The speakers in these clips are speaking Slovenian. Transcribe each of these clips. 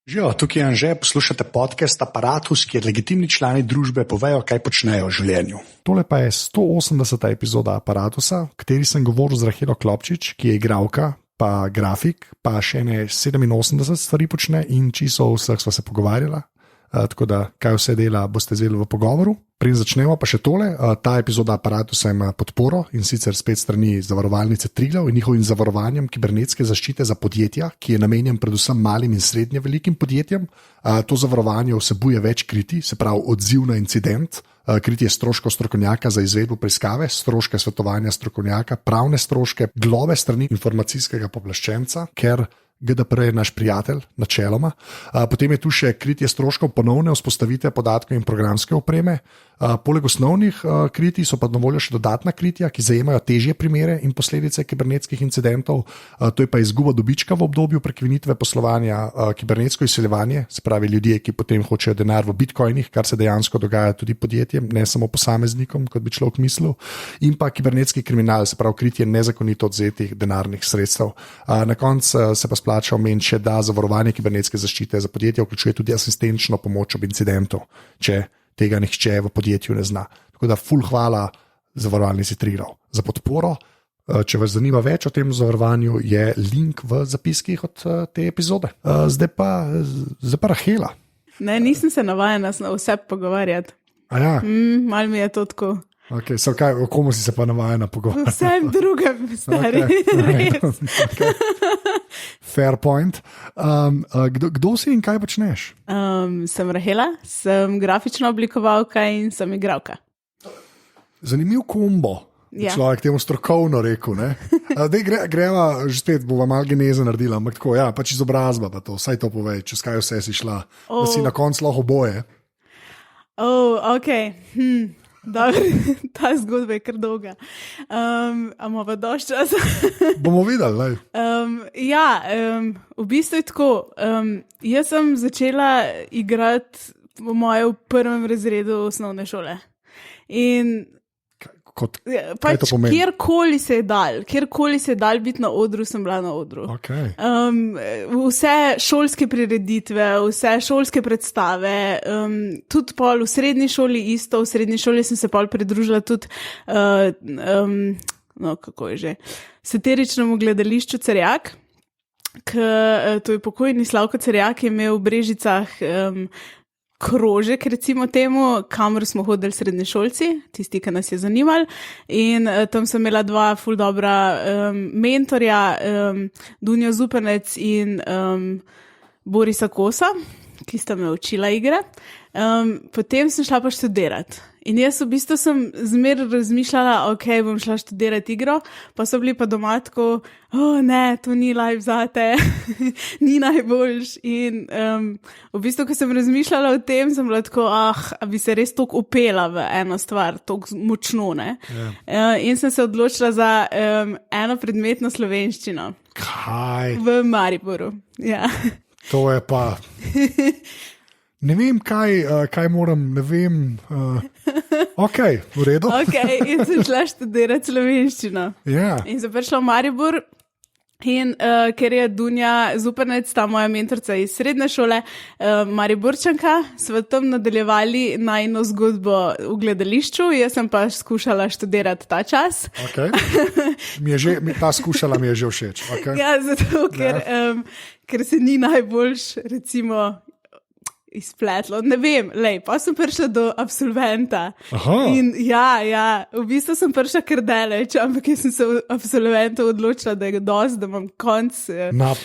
Živijo, tukaj je Anže, poslušate podcast Apparatus, kjer legitimni člani družbe povejo, kaj počnejo v življenju. Tole pa je 180. epizoda Apparatusa, v kateri sem govoril z Rahelo Klopčič, ki je igralka, pa grafik, pa še ne 87 stvari počne in čisto o vseh sva se pogovarjala. Tako da, kaj vse dela, boste izvedeli v pogovoru. Preden začnemo, pa še tole. Ta epizoda Apparatusa ima podporo in sicer spet strani zavarovalnice Triglav in njihovim zavarovanjem kibernetske zaščite za podjetja, ki je namenjen predvsem malim in srednje velikim podjetjem. To zavarovanje vsebuje več kritij, se pravi odziv na incident, kritje stroškov strokovnjaka za izvedbo preiskave, stroške svetovanja strokovnjaka, pravne stroške, globe strani informacijskega pooblaščenca, ker GDPR je naš prijatelj, načeloma. Potem je tu še kritje stroškov ponovne vzpostavitve podatkov in programske opreme. Poleg osnovnih kritij so pa na voljo še dodatna kritja, ki zajemajo težje primere in posledice kibernetskih incidentov. To je pa izguba dobička v obdobju prekinitve poslovanja, kibernetsko izseljevanje, se pravi ljudje, ki potem hočejo denar v bitcoinih, kar se dejansko dogaja tudi podjetjem, ne samo posameznikom, kot bi človek mislil, in pa kibernetski kriminal, se pravi kritje nezakonito odzetih denarnih sredstev. Na koncu se pa splača omeniti še, da zavarovanje kibernetske zaščite za podjetje vključuje tudi asistenčno pomoč ob incidentu, če tega nihče v podjetju ne zna. Tako da ful hvala zavarovalnici Triglav za podporo. Če vas zanima več o tem zavarovanju, je link v zapiskih od te epizode. Zdaj pa Rahela. Ne, nisem se navajena vse pogovarjati. Ja. Malo mi je to tako. Okay, o komu si se pa navajena pogovarjati? Vsem drugem, stari. Okay. Fair point. Kdo si in kaj počneš? Sem Rahela, sem grafična oblikovalka in sem igralka. Zanimiv kombo. Ja. Človek temu strokovno rekel. Greva, že spet bova malo geneze naredila, ampak tako, ja, pač izobrazba pa to, saj to povej, čez kaj vse si šla, da si na koncu lahko oboje. Ok. Dobro, ta zgodba je kar dolga. Amo pa dosti časa. Bomo videli. V bistvu je tako. Jaz sem začela igrati v mojem prvem razredu osnovne šole. In kaj to pomeni? Kjerkoli se je dal biti na odru, sem bila na odru. Okay. Vse šolske prireditve, vse šolske predstave, tudi pol v srednji šoli isto, v srednji šoli sem se pol pridružila tudi satiričnemu gledališču Cerjak, to je pokojni Slavko Cerjak, je imel v Brežicah krožek, recimo temu, kamor smo hodili srednješolci, tisti, ki nas je zanimali, in tam sem imela dva ful dobra mentorja, Dunjo Zupanec in Borisa Kosa, ki sta me učila igre. Potem sem šla pa študirati. In jaz v bistvu sem zmeraj razmišljala, ok, bom šla študirati igro, pa so bili pa doma tako, ne, to ni live zate, ni najboljš. In v bistvu, ko sem razmišljala o tem, sem bila tako, a bi se res toliko upela v eno stvar, toliko močno, ne. Yeah. In sem se odločila za eno predmetno slovenščino. Kaj? V Mariboru, ja. To je pa... Ne vem, kaj moram, ne vem. Ok, v redu. Ok, in sem šla študirati slovenščino. Yeah. In sem prišla v Maribor in ker je Dunja Zupanec, ta moja mentorca iz srednje šole, Mariborčanka, sva tam nadaljevali najino zgodbo v gledališču, jaz sem pa skušala študirati ta čas. Ok, ta skušala mi je že všeč. Okay. Ja, zato, ker se ni najboljš, recimo, izpletlo, ne vem, pa sem prišla do absolventa. Aha. In ja, v bistvu sem prišla kar daleč, ampak jaz sem se v absolventu odločila, da je dosti, da imam konc.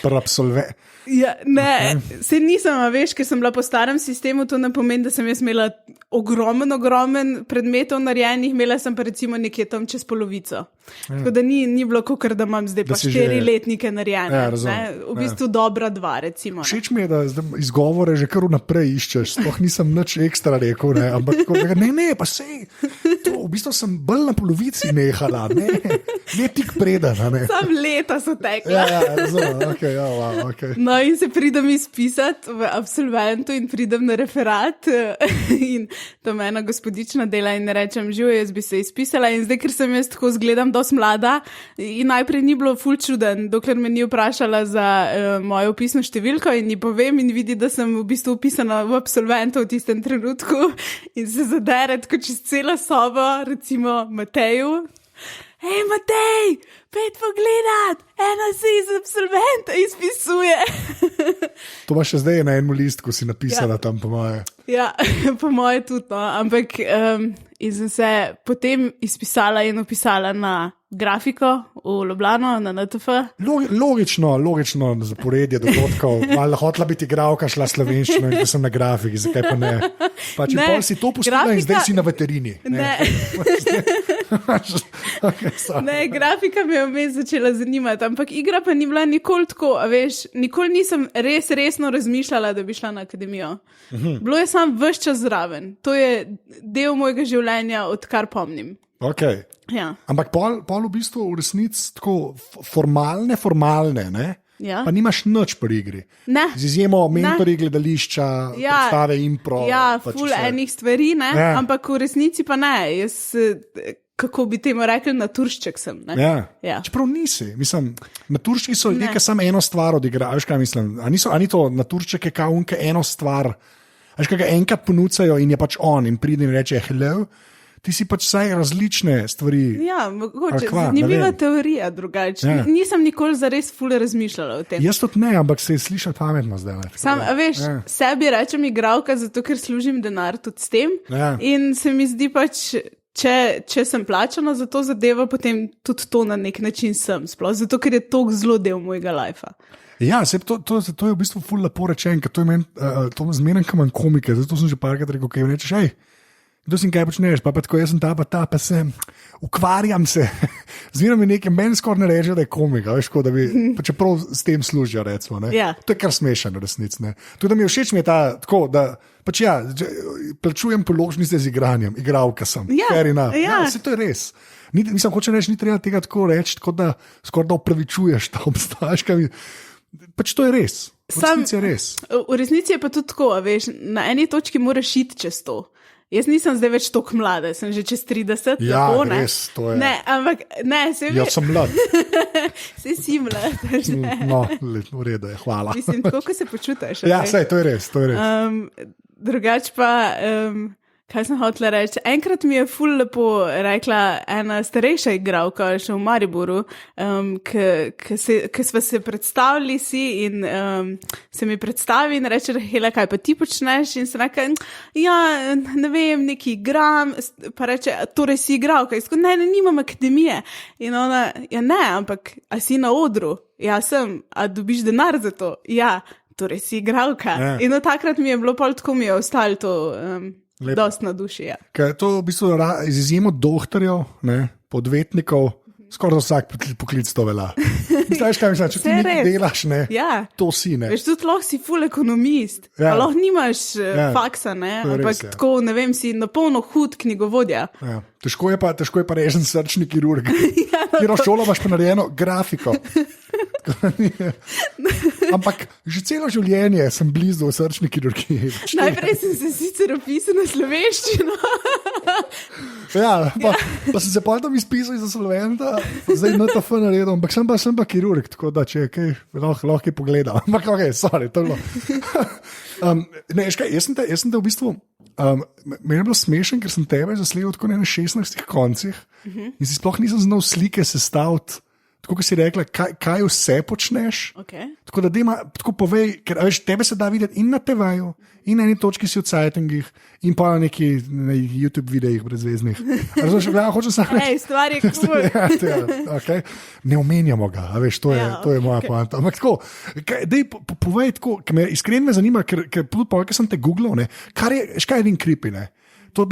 Absolvent. Ja, ne, se nisem, veš, ker sem bila po starem sistemu, to ne pomeni, da sem jaz imela ogromen predmetov narejenih, imela sem pa recimo nekje tam čez polovico. Ja. Tako da ni bilo kakor, da imam zdaj pa 4 letnike narejene. Ja, v bistvu dobra 2, recimo. Všeč mi je, da izgovore že kar vnaprej iščeš, sploh nisem nič ekstra rekel, ampak ne, pa sej, v bistvu sem bolj na polovici nehala, ne. Ne tik preden, ne? Sam leta so tekla. Ja, razumem, okay, ja, wow, okay. No, in se pridem izpisati v absolventu in pridem na referat in tam ena gospodična dela in rečem, živo, jaz bi se izpisala in zdaj, ker sem jaz tako zgledam dosti mlada in najprej ni bilo ful čuden, dokler me ni vprašala za mojo opisno številko in ji povem in vidi, da sem v bistvu upisana v absolventu v tistem trenutku in se zadere tako čez cela soba, recimo Mateju. Hej, Matej, pet pogledat, ena se iz absolventa izpisuje. To imaš še zdaj na enem listku, si napisala tam po moje. Ja, po moje tudi, no. Ampak in sem se potem izpisala in opisala na grafiko v Ljubljano, na NTF. Logično zaporedje dogodkov. Malo hotla biti igralka, šla slovenščino in sem na grafiki, zakaj pa ne? Pač ne, pol si to pustila in zdaj si na veterini. Ne. Okay, ne, grafika me je vmes začela zanimati, ampak igra pa ni bila nikoli tako, a veš, nikoli nisem resno razmišljala, da bi šla na akademijo. Bilo je sam ves čas zraven. To je del mojega življenja, odkar pomnim. Okay. Ja. Ampak pol v bistvu v resnici tako formalne, ne? Ja. Pa nimaš nič pri igri. Ne. Z izjemo mentorji, gledališča, predstave, impro. Ja, ful enih stvari, ne? Ja. Ampak v resnici pa ne. Jaz, kako bi temu rekli, naturšček sem. Ne? Ja. Čeprav nisi. Mislim, naturščki so nekaj samo eno stvar odigrajo. Veš kaj mislim? A ni to naturšček je kao unke eno stvar. Veš kaj ga enkrat ponucajo in je pač on in pride in reče hello. Ti si pač vsaj različne stvari. Ja, mogoče. Zanimiva teorija drugače. Ja. Nisem nikoli zares ful razmišljala o tem. Jaz tudi ne, ampak se je slišal pametno zdaj. Sam, veš, sebi rečem igralka, zato ker služim denar tudi s tem. Ja. In se mi zdi pač, če sem plačana za to zadevo, potem tudi to na nek način sem. Sploh zato, ker je to zelo del mojega lajfa. Ja, to je v bistvu ful lepo rečen, ker to zmeraj kamen komike, zato sem že parkrat rekel, kaj rečeš, hej, kdo si kaj počneš, pa tako jaz sem ta, pa sem, ukvarjam se. Zmeraj mi nekaj, meni skoraj ne reče, da je komika, veš, da bi, pa čeprav s tem služijo, recimo, ne. Ja. To je kar smešno, resnic, ne. Tudi da mi všeč mi je ta, tako, da, pač ja, plačujem položnice z igranjem, igralka sem, fair enough. Ja, vse to je res. Mislim, hoče reči, ni treba tega tako reči, tako da skoraj da opravičuješ, da obstajaš, kaj mi... Pač to je res. V resnici je pa tudi tako, veš, na eni točki moraš iti čez to. Jaz nisem zdaj več toliko mlada, sem že čez 30. Ja, lepo, res, to je. Ne, ampak, ne, se veš. Jaz sem mlad. Se si mlad. No, v redu je, hvala. Mislim, tako, ko se počutiš. Ja, sej, to je res. Drugač pa... Kaj sem hotela reči? Enkrat mi je ful lepo rekla ena starejša igralka še v Mariboru, ki sva se predstavili si in se mi predstavi in reče, Hela, kaj pa ti počneš? In se reka, ja, ne vem, neki igram, pa reče, torej si igralka. Ne, nimam akademije. In ona, ja ne, ampak a si na odru? Ja, sem. A dobiš denar za to? Ja, torej si igralka. Ja. In od takrat mi je bilo pol tako, mi je ostalo to... Dost na duši, ja. Kaj, to v bistvu z izjemo doktorjev, podvetnikov, skoraj vsak poklic to velja. Misliš, kaj misliš, če ti nekaj delaš, ne? Ja. To si, ne. Veš, tudi lahko si ful ekonomist, pa lahko nimaš faksa, ne? Ampak res, tako, ne vem, si napolno hud knjigovodja. Ja. Težko je pa režen srčni kirurg. Kjer šolo imaš pa narejeno grafiko. Ampak že celo življenje sem blizu srčni kirurgiji. Najprej sem se sicer opisal na slovenščino. Ja, pa sem se potem izpisal iz Sloventa, zdaj NTF naredil, ampak sem pa kirurg, tako da če kaj, lahko pogledam. Ampak ok, sorry, to je bilo. Jaz sem te v bistvu, meni je bilo smešen, ker sem tebe zasledil tako na 16 koncih in si sploh nisem znal slike sestaviti. Tako, kot si rekla, kaj vse počneš. Okay. Tako da tako povej, ker veš, tebe se da videti in na TV-ju, in na eni točki si v Cajtengih, in pa na nekih YouTube videih brezveznih. Razumeš, hočem samo reči. Hej, stvar je cool. Okay. Ne omenjamo ga, veš, to je moja poanta. Ampak tako, povej tako, ker me iskreno me zanima, ker sem te googlal, kaj je edin creepy, ne? To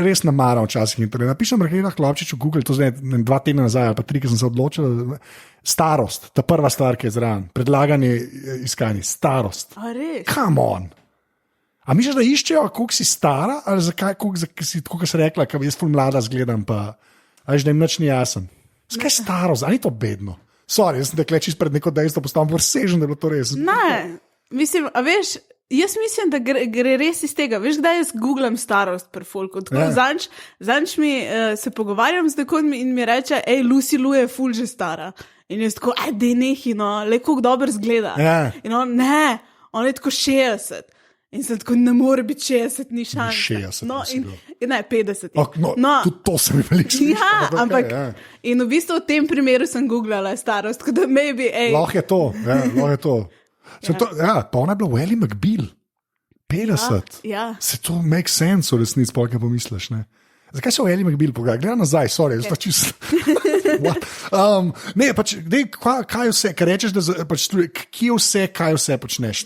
res namaram včasih. Napišem Rahela Klopčič v Google, to zdaj 2 tedna nazaj, ali pa 3, ker sem se odločil. Starost, ta prva stvar, ki je zraven. Predlaganje iskanje. Starost. A res? Come on. A misliš, da iščejo, koliko si stara, ali zakaj, koliko si rekla, ker jaz ful mlada zgledam, pa veš, da jim nič ni jasen. Zakaj je starost, ali je to bedno? Sorry, jaz sem te klečiš pred neko dejstvo, postavim vrsežen, da je bilo to res. Ne, mislim, a veš, jaz mislim, da gre res iz tega. Veš, kdaj jaz googlam starost pri folku? Zanč mi se pogovarjam z nekom in mi reče, Lucy Liu je ful že stara. In jaz tako, dej nehi, no, le koliko dobro zgleda. In on, ne, on je tako 60. In sem tako, ne more biti 60, ni šans. 60, ne, 50. Tudi to sem imel slišati. Ja, ampak in v bistvu v tem primeru sem googlala starost, tako da maybe, Lahko je to, lahko je to. Pa ona je bila Ellie McBeal, 50. Se to make sense, v resnici, kaj pomisliš, ne? Zakaj so Ellie McBeal pogledali? Gledaj nazaj, sorry, jaz pa čisto... ne, pač, kaj vse, kaj rečeš, da pač, kje vse, kaj vse počneš.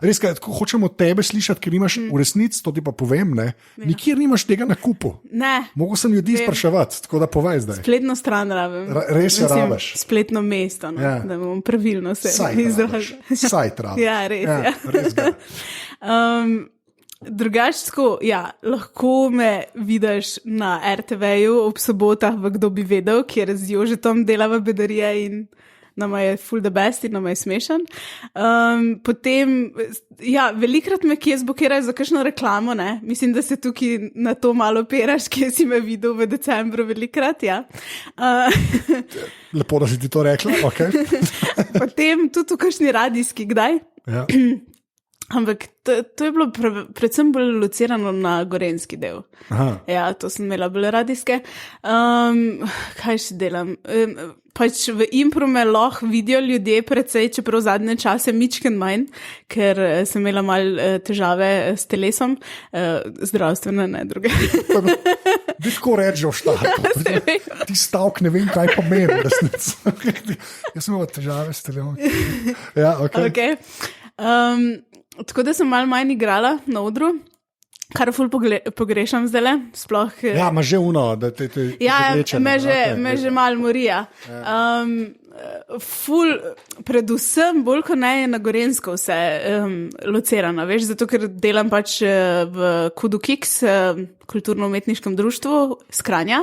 Res, hočemo tebe slišati, ker imaš v resnici, to ti pa povem, ne, nikjer nimaš tega na kupu. Ne. Mogel sem ljudi spraševati, tako da povej zdaj. Spletno stran rabim. Res je rabiš. Spletno mesto, no, da bom pravilno se izrazil. Sajt rabiš. Ja, res. Res ga. Drugačko, lahko me vidiš na RTV-ju ob sobotah, v Kdo bi vedel, kjer z Jožetom delava bedarije in nama je full the best in nama je smešen. Potem, velikrat me kje zbokirajo za kakšno reklamo, ne? Mislim, da se tukaj na to malo operaš, kje si me videl v decembru velikrat, Lepo, da si ti to rekla, ok. Potem tudi v kakšni radijski, kdaj? Ja. Ampak to je bilo predvsem bolj locirano na gorenski del. Ja, to sem imela bolj radijske. Kaj še delam? Pač v impro me lahko vidijo ljudje precej, čeprav zadnje čase mičken manj, ker sem imela malo težave s telesom, zdravstvene, ne druge. Bi tako reči v štartu. Ti stavk ne vem, kaj pomeni. Jaz sem imela težave s telesom. Ja, ok. Tako da sem malo manj igrala na odru, kar ful pogrešam zdajle. Sploh, ima že uno, da te leče. Me že malo morija. Ful, predvsem bolj kot ne je na gorensko vse locirano, veš, zato ker delam pač v Kudu Kiks, kulturno-umetniškem društvu Skranja,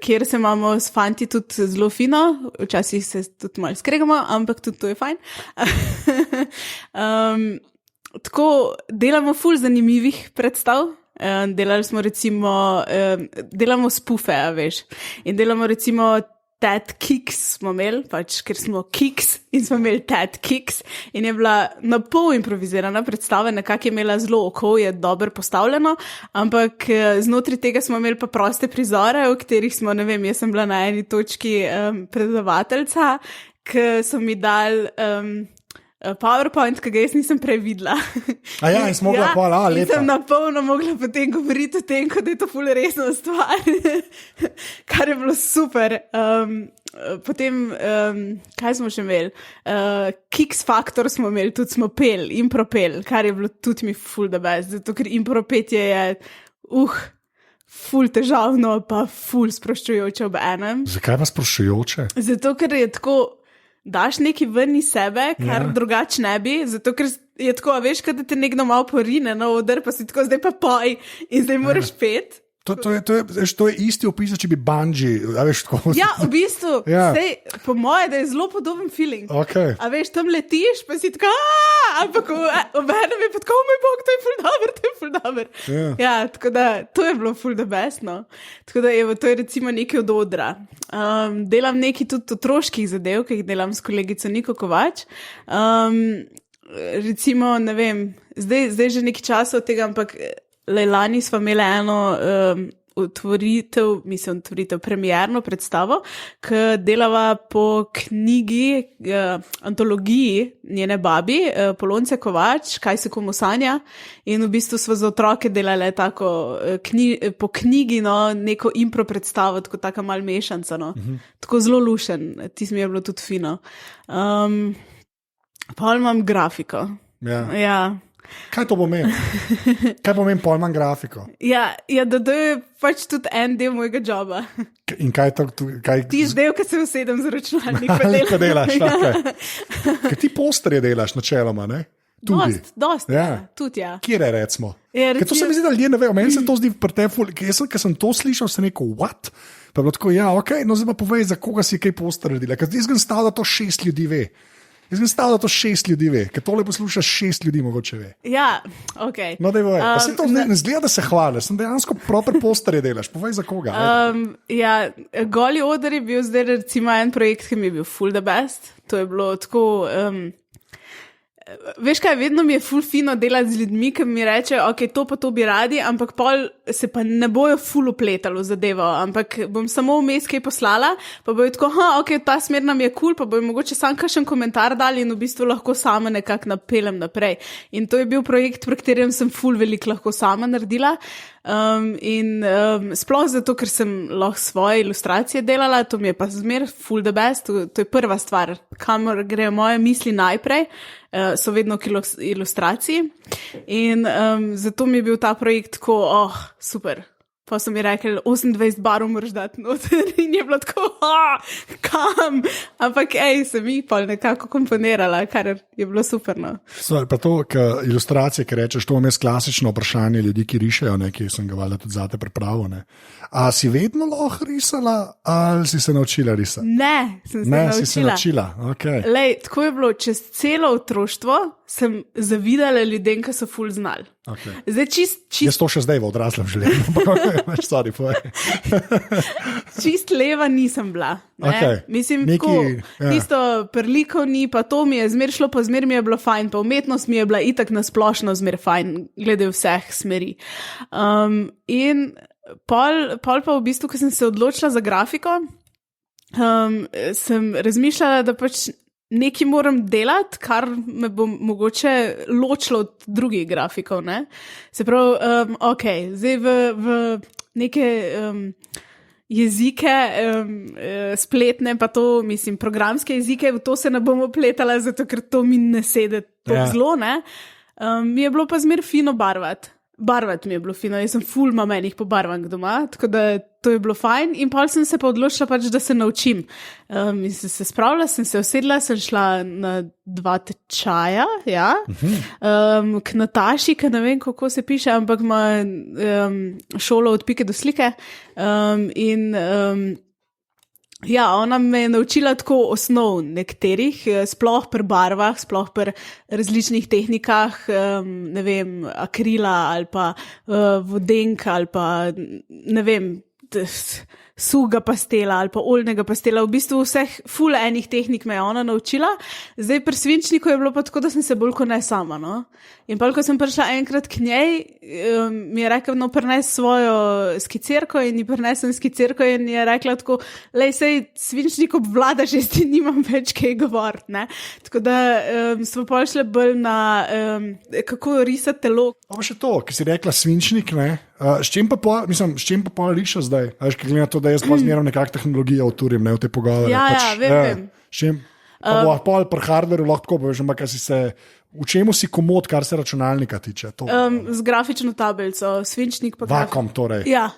kjer se imamo s fanti tudi zelo fino, včasih se tudi malo skregamo, ampak tudi to je fajn. Tako, delamo ful zanimivih predstav. Delali smo recimo, delamo spufe, veš, in delamo recimo Ted Kicks smo imeli, pač, ker smo Kicks in smo imeli Ted Kicks in je bila na pol improvizirana predstava, nekako je imela zelo oko, je dobro postavljeno, ampak znotraj tega smo imeli pa proste prizore, v katerih smo, ne vem, jaz sem bila na eni točki predavateljca, ki so mi dali PowerPoint, ki ga jaz nisem prej videla. In smo mogla in sem napolno mogla potem govoriti o tem, kot da je to ful resna stvar, kar je bilo super. Potem, kaj smo še imeli? Kicks Factor smo imeli, tudi smo pel, impro-pel, kar je bilo tudi mi ful the best, zato ker impro-petje je, ful težavno, pa ful sproščujoče ob enem. Zakaj pa sproščujoče? Zato, ker je tako, daš nekaj ven iz sebe, kar drugače ne bi, zato ker je tako, veš, kad te nekdo malo porine na oder, pa si tako, zdaj pa poj in zdaj moraš pet. To je isti opis, če bi bungee, a veš, tako. Ja, v bistvu, sej, po moje, da je zelo podoben feeling. Okay. A veš, tam letiš, pa si tako, ampak ob enem je pa tako, moj bog, to je ful dober. Ja, tako da, to je bilo ful the best, no. Tako da, to je recimo nekaj od odra. Delam nekaj tudi otroških zadev, ki jih delam s kolegico Niko Kovač. Recimo, ne vem, zdaj že nekaj časa od tega, ampak lani smo imeli eno premierno predstavo, ki delava po knjigi, antologiji njene babi, Polonce Kovač, Kaj se komu sanja, in v bistvu smo za otroke delali tako po knjigi, no, neko impro predstavo, tako taka mal mešanca, no. Tako zelo lušen, tisto mi je bilo tudi fino. Pa imam grafiko. Ja. Kaj to pomeni? Kaj pomeni pojman grafiko? Ja, da je pač tudi en del mojega joba. In kaj to? Ti del, ki se usedem z računalnik, pa delaš. Kaj ti posterje delaš načeloma, ne? Dost, tudi ja. Kjer je, recimo? To se mi zdi, da ljudje ne vejo. Meni se to zdi pri te, ker sem to slišal, sem rekel, what? Pa je bilo tako, ja, ok, no zdaj pa povej, za koga si kaj poster naredila. Ker jaz sem stal, da to 6 ljudi ve. Jaz sem stal, da to 6 ljudi ve, ker tole poslušaš 6 ljudi mogoče ve. Ja, ok. No, da je voj. Pa se to ne zgleda, da se hvališ, sem dejansko proper posterje delaš. Povej, za koga. Ja, Goli oder je bil zdaj recimo en projekt, ki mi je bil full the best. To je bilo tako... Veš kaj, vedno mi je ful fino delati z ljudmi, ki mi rečejo, ok, to pa to bi radi, ampak pol se pa ne bojo ful upletali v zadevo, ampak bom samo vmes kaj poslala, pa bojo tako, ok, ta smer nam je cool, pa bojo mogoče sam kakšen komentar dali in v bistvu lahko sama nekako napeljem naprej. In to je bil projekt, pri katerem sem ful veliko lahko sama naredila. Sploh zato, ker sem lahko svoje ilustracije delala, to mi je pa zmer full the best, to je prva stvar, kamor grejo moje misli najprej, so vedno k ilustraciji in zato mi je bil ta projekt tako, super. Pa so mi rekli, 28 barov moraš dati noter in je bilo tako, kam? Ampak sem jih pa nekako komponirala, kar je bilo super. No. Pa to, ilustracije, ki rečeš, to je klasično vprašanje ljudi, ki rišejo, ki sem ga valjda tudi zate pripravil. A si vedno lahko risala ali si se naučila risati? Ne, sem se naučila. Si se naučila, ok. Lej, tako je bilo, čez celo otroštvo sem zavidala ljudem, ki so ful znali. Okay. Zdaj, jaz to še zdaj v odraslem življenju. Sorry, čist leva nisem bila. Okay. Mislim, tisto prlikovni, pa to mi je zmer šlo, pa zmer mi je bilo fajn, pa umetnost mi je bila itak nasplošno zmer fajn, glede vseh smeri. In pol pa v bistvu, ko sem se odločila za grafiko, sem razmišljala, da pač nekaj moram delati, kar me bo mogoče ločilo od drugih grafikov. Ne? Se pravi, ok, zdaj v neke jezike spletne, pa to, mislim, programske jezike, v to se ne bom opletala, zato ker to mi ne sede tako zelo, ne. Mi je bilo pa zmer fino barvati. Barvati mi je bilo fino, jaz sem ful mamenih pobarvank doma, tako da to je bilo fajn in pol sem se pa odločila pač, da se naučim. In sem se spravila, sem se usedla, sem šla na 2 tečaja, ja, k Nataši, ki ne vem, kako se piše, ampak ima šolo od pike do slike ja, ona me je naučila tako osnov nekaterih, sploh pri barvah, sploh pri različnih tehnikah, ne vem, akrila ali pa vodenka ali pa ne vem, suga pastela ali pa oljnega pastela, v bistvu vseh ful enih tehnik me je ona naučila. Zdaj pri svinčniku je bilo pa tako, da sem se bolj kot ne sama, no. In pa, ko sem prišla enkrat k njej, mi je rekla, no, prines svojo skicirko in ji prinesem skicirko in je rekla tako, lej, sej svinčnik obvlada, že ti nimam več kaj govoriti, ne. Tako da smo pa šli bolj na kako risati telo. Pa še to, ki si rekla svinčnik, ne, s čim pa pol riša zdaj? Veš, ki gleda to, da jaz pa zmeram nekak tehnologijo uturim, ne, v te pogovore. Ja, pač, vem. S čim? Pa bo pol pri hardwareu lahko tako poveš, ampak v čemu si komod, kar se računalnika tiče? Z grafično tablico, svinčnik pa Vakom torej. Ja.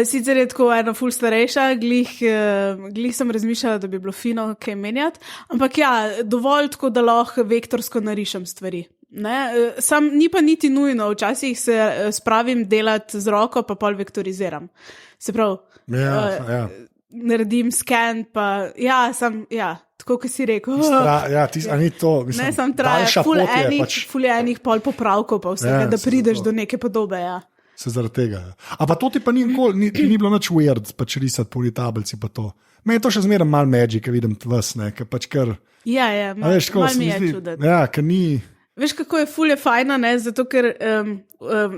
Sicer je tako ena ful starejša, glih sem razmišljala, da bi bilo fino kaj menjati, ampak ja, dovolj tako, da lahko vektorsko narišem stvari. Sam ni pa niti nujno, včasih se spravim delati z roko, pa pol vektoriziram. Se pravi, naredim scan, pa tako, kot si rekel. Ni to, mislim, ne, sam traja ful enih pol popravkov, pa vsega, da prideš do neke podobe, ja. Se zaradi tega. A pa to ti pa ni bilo nič weird, pač risati po tablici pa to. Meni je to še zmeraj mal magic, ker vidim vas, ne, ker pač kar... Ja, mal mi je čudno. Ja, ker ni... Veš, kako je ful je fajna, ne, zato ker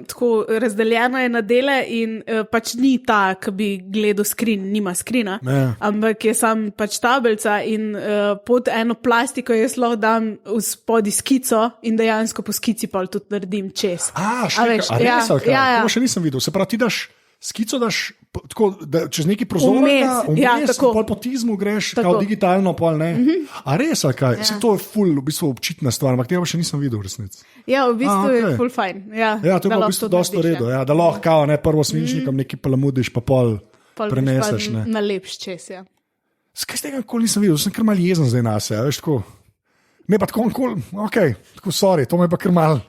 tako razdeljena je na dele in pač ni ta, ki bi gledal screen, nima screena, ampak je sam pač tablica in pod eno plastiko jaz lahko dam spodaj skico in dejansko po skici pa tudi naredim čez. To še nisem videl, se pravi, ti daš skico, tako, da čez neki prozornika, pol po tizmu greš, kao digitalno, pol ne. A res, ali kaj? Ja. To je ful, v bistvu občitna stvar, ampak tega še nisem videl v resnici. Ja, v bistvu je ful fajn. Ja, to je v bistvu dosti v redu, da lahko kao, prvo svinčnikom neki palamudiš, pa pol preneseš. Nalepš čez, ja. Skaj z tega nikoli nisem videl, sem kar mal jezen zdaj na se, veš, tako. Me pa tako nikoli, tako sorry, to me pa kar mal...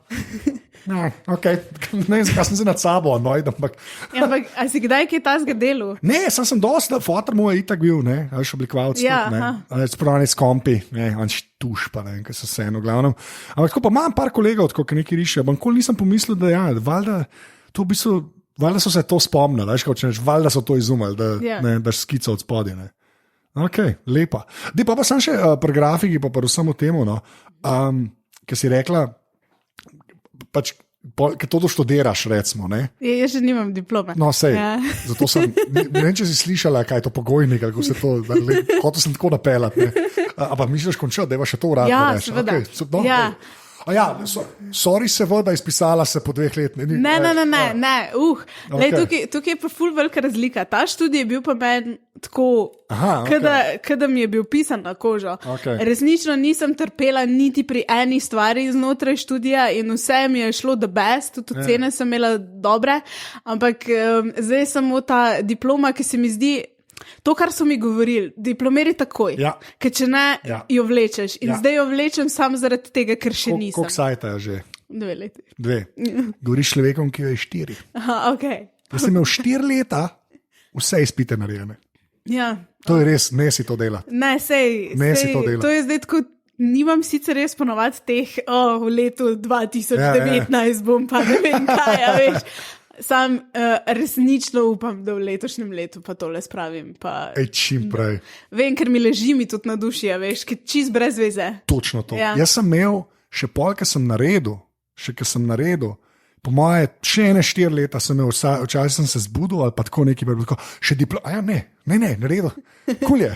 Okay. Ne vem, zakaj sem se nad sabo annoyed, ampak... Ja, ampak, a si kdaj kaj tasga delu? Ne, sem dosti, fotor moj je itak bil, ne, veš, oblikovalc. Ja, Spravljanje s kompi, ne, on štuš pa, ne, kaj so vse eno glavnem. Ampak tako pa imam par kolegov, tako, ki nekaj rišejo, ampak nikoli nisem pomislil, da ja, valjda, to v bistvu, valjda so se to spomnili, veš, valjda so to izumili, da daš skico od spodje, ne. Ok, lepa. Dej pa sem še pri grafiki, pa vsem o temu, no, ki si rekla, pač, ker to doštudiraš, recimo. Jaz že nimam diplome. No, sej, zato sem, ne vem, če si slišala, kaj je to pogojnik, kako se to, hotel sem tako napeljati. Ampak misliš, končal, da je še to uradno? Ja, seveda. Okay, ja. Sorry, seveda, izpisala se po 2 letih. Ne. Okay. Tukaj je pa ful velika razlika. Ta študij je bil pa meni tako, kada mi je bil pisan na kožo. Okay. Resnično nisem trpela niti pri eni stvari znotraj študija in vse mi je šlo the best, tudi ocene sem imela dobre, ampak zdaj samo ta diploma, ki se mi zdi, to, kar so mi govorili, diplomeri takoj, ker če ne, jo vlečeš. In zdaj jo vlečem samo zaradi tega, ker še nisem. Koliko sajta je že? 2 leti. 2. Govoriš človekom, ki je 4. Aha, ok. Jaz sem imel 4 leta, vse izpite narejene. Ja. To je res, ne si to dela. Ne, sej, to je zdaj tako, nimam sicer res ponovati teh, v letu 2019 bom pa ne vem kaj, a veš. Sam resnično upam, da v letošnjem letu pa tole spravim. Čim prej. Vem, ker mi leži mi tudi na duši, veš, ker čist brez veze. Točno to. Ja. Jaz sem imel še pol, ker sem naredil, po moje, še 4 leta sem imel, včasih sem se zbudil ali pa tako nekaj, tako, še diplom, ne, naredil, cool je,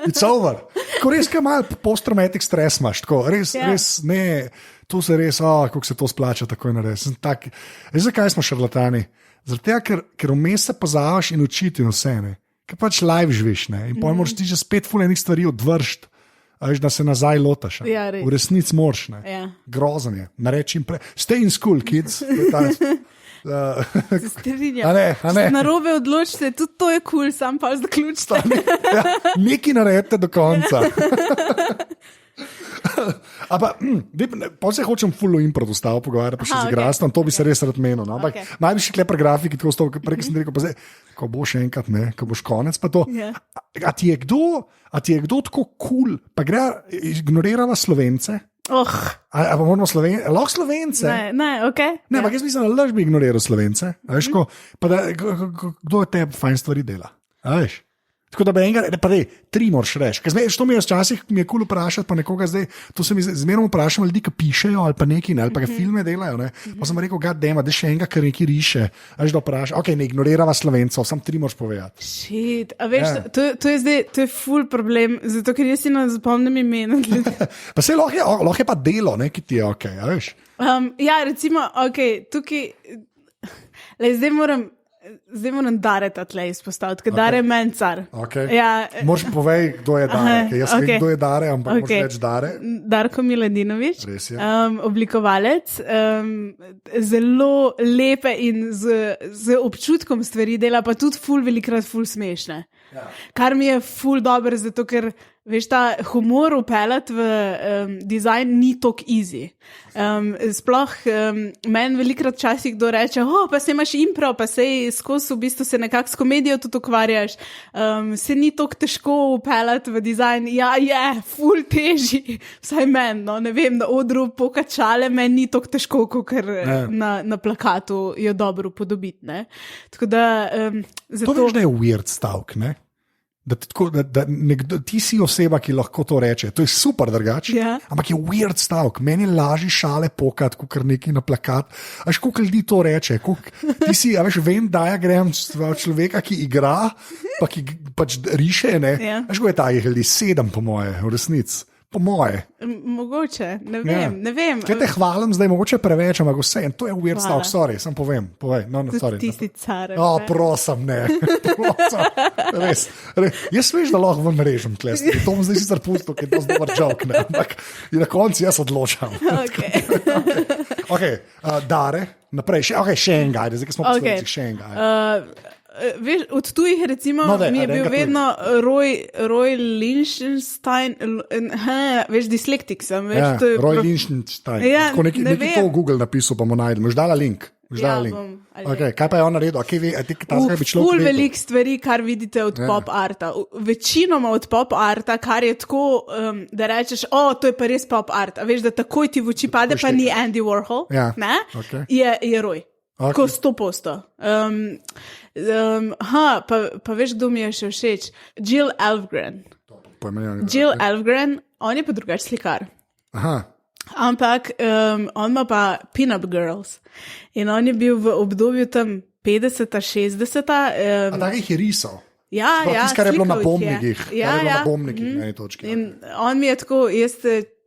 it's over. Tako res, kaj malo post-traumatic stres imaš, tako, res, ne, to se res, kako se to splača, tako je naredil. Zakaj smo šarlatani? Zaradi tega, ker vmes se pozavaš in učiti in vse, ne, ker pač live živiš, ne, in potem moraš ti že spet fulejnih stvari odvršiti. Da se nazaj lotaš. Ja, v resnici moraš. Grozen je. Narečim prej. Stay in school, kids. Narobe odločite, tudi to je kul, sam pa zaključite. Nekaj naredite do konca. Pa se hočem full improv dostaviti, pogovarjati pa še z igralstvom, to bi se res rad menil. No? Najvišji klepar grafiki, tako stov, prej sem rekel, pa zdaj, ko boš enkrat, ne, ko boš konec, pa to. A ti je kdo tako cool, pa gre ignorirala Slovence? A pa moramo lahko Slovence? Ne, ok. Ne, ampak jaz mislim, da laž bi ignoriral Slovence. Kdo je tebi fajn stvari dela? A veš? Tako da bi enega, pa dej, 3 moraš reči. Ker to mi je včasih cool vprašati, pa nekoga zdaj, to se mi zmerno vprašam ljudi, ki pišejo ali pa neki, ali pa ga filme delajo, ne. Pa sem rekel, da še enega, ker neki riše, až da vpraša, ok, ne ignorirava Slovencov, sam 3 moraš povedati. Shit, a veš, to je zdaj, to je ful problem, zato ker jaz si ne zapomnim imena. Pa se lahko je pa delo, ne, ki ti je ok, a veš. Ja, recimo, ok, tukaj, zdaj moram Dareta tle izpostaviti, ker Dare je meni car. Okay. Ja, moraš povej, kdo je Dare, ker jaz vem, kdo je Dare, ampak moraš reči Dare. Darko Miladinović, oblikovalec, zelo lepe in z občutkom stvari dela, pa tudi velikrat ful smešne. Ja. Kar mi je ful dobro, zato ker veš, ta humor upeljati v dizajn ni tako easy. Sploh meni velikrat časih kdo reče, pa se imaš impro, pa sej skozi v bistvu se nekako s komedijo tudi ukvarjaš, se ni tako težko upeljati v dizajn. Ja, je, ful teži, vsaj meni, no, ne vem, na odru pokačale, meni ni tako težko, kot na plakatu jo dobro upodobiti, ne. Tako da, zato... To veš, da je weird stavk, ne? Ti si oseba, ki lahko to reče. To je super drugače, ampak je weird stavek. Meni je lažje šale pokati, kot neki na plakat. Až koliko ljudi to reče? Ti si, veš, Venn diagram človeka, ki igra, pa ki pač riše, ne? Až ko je ta, je ljudi 7, po moje, v resnici. Po moje. Mogoče, ne vem. Če te hvalim zdaj, mogoče preveč, ampak vse, to je weird stavek, sorry, sem povej. Sorry. Tisti car. Prosim, ne. Res. Jaz veš, da lahko vam režem tle, to bom zdaj sicer pustil, ker je to dober joke, ne, ampak na koncu jaz odločam. Ok, Dare, naprej, še en guide, zdaj smo posledci, še en guide. veš, od tujih recimo mi je bil vedno Roy Lichtenstein, veš, dislektik sem. Veš, Roy Lichtenstein. Nekaj to v Google napisal, pa mu najdem. Boš dala link? Okay. Kaj pa je on naredil? Ful velik stvari, kar vidite od pop arta. Večinoma od pop arta, kar je tako, da rečeš, to je pa res pop art. A veš, da takoj ti v oči pade, pa ni Andy Warhol, ne? Okay. Je Roy. Okay. Ko 100%. Pa veš, kdo mi je še všeč? Jill Elfgren. Jill Elfgren, on je pa drugač slikar. Aha. Ampak on ima pa Pin-Up Girls. In on je bil v obdobju tam 50-ta, 60-ta. A takih je risal? Ja, kar je bilo na bombnikih. Na eni točki. In on mi je tako,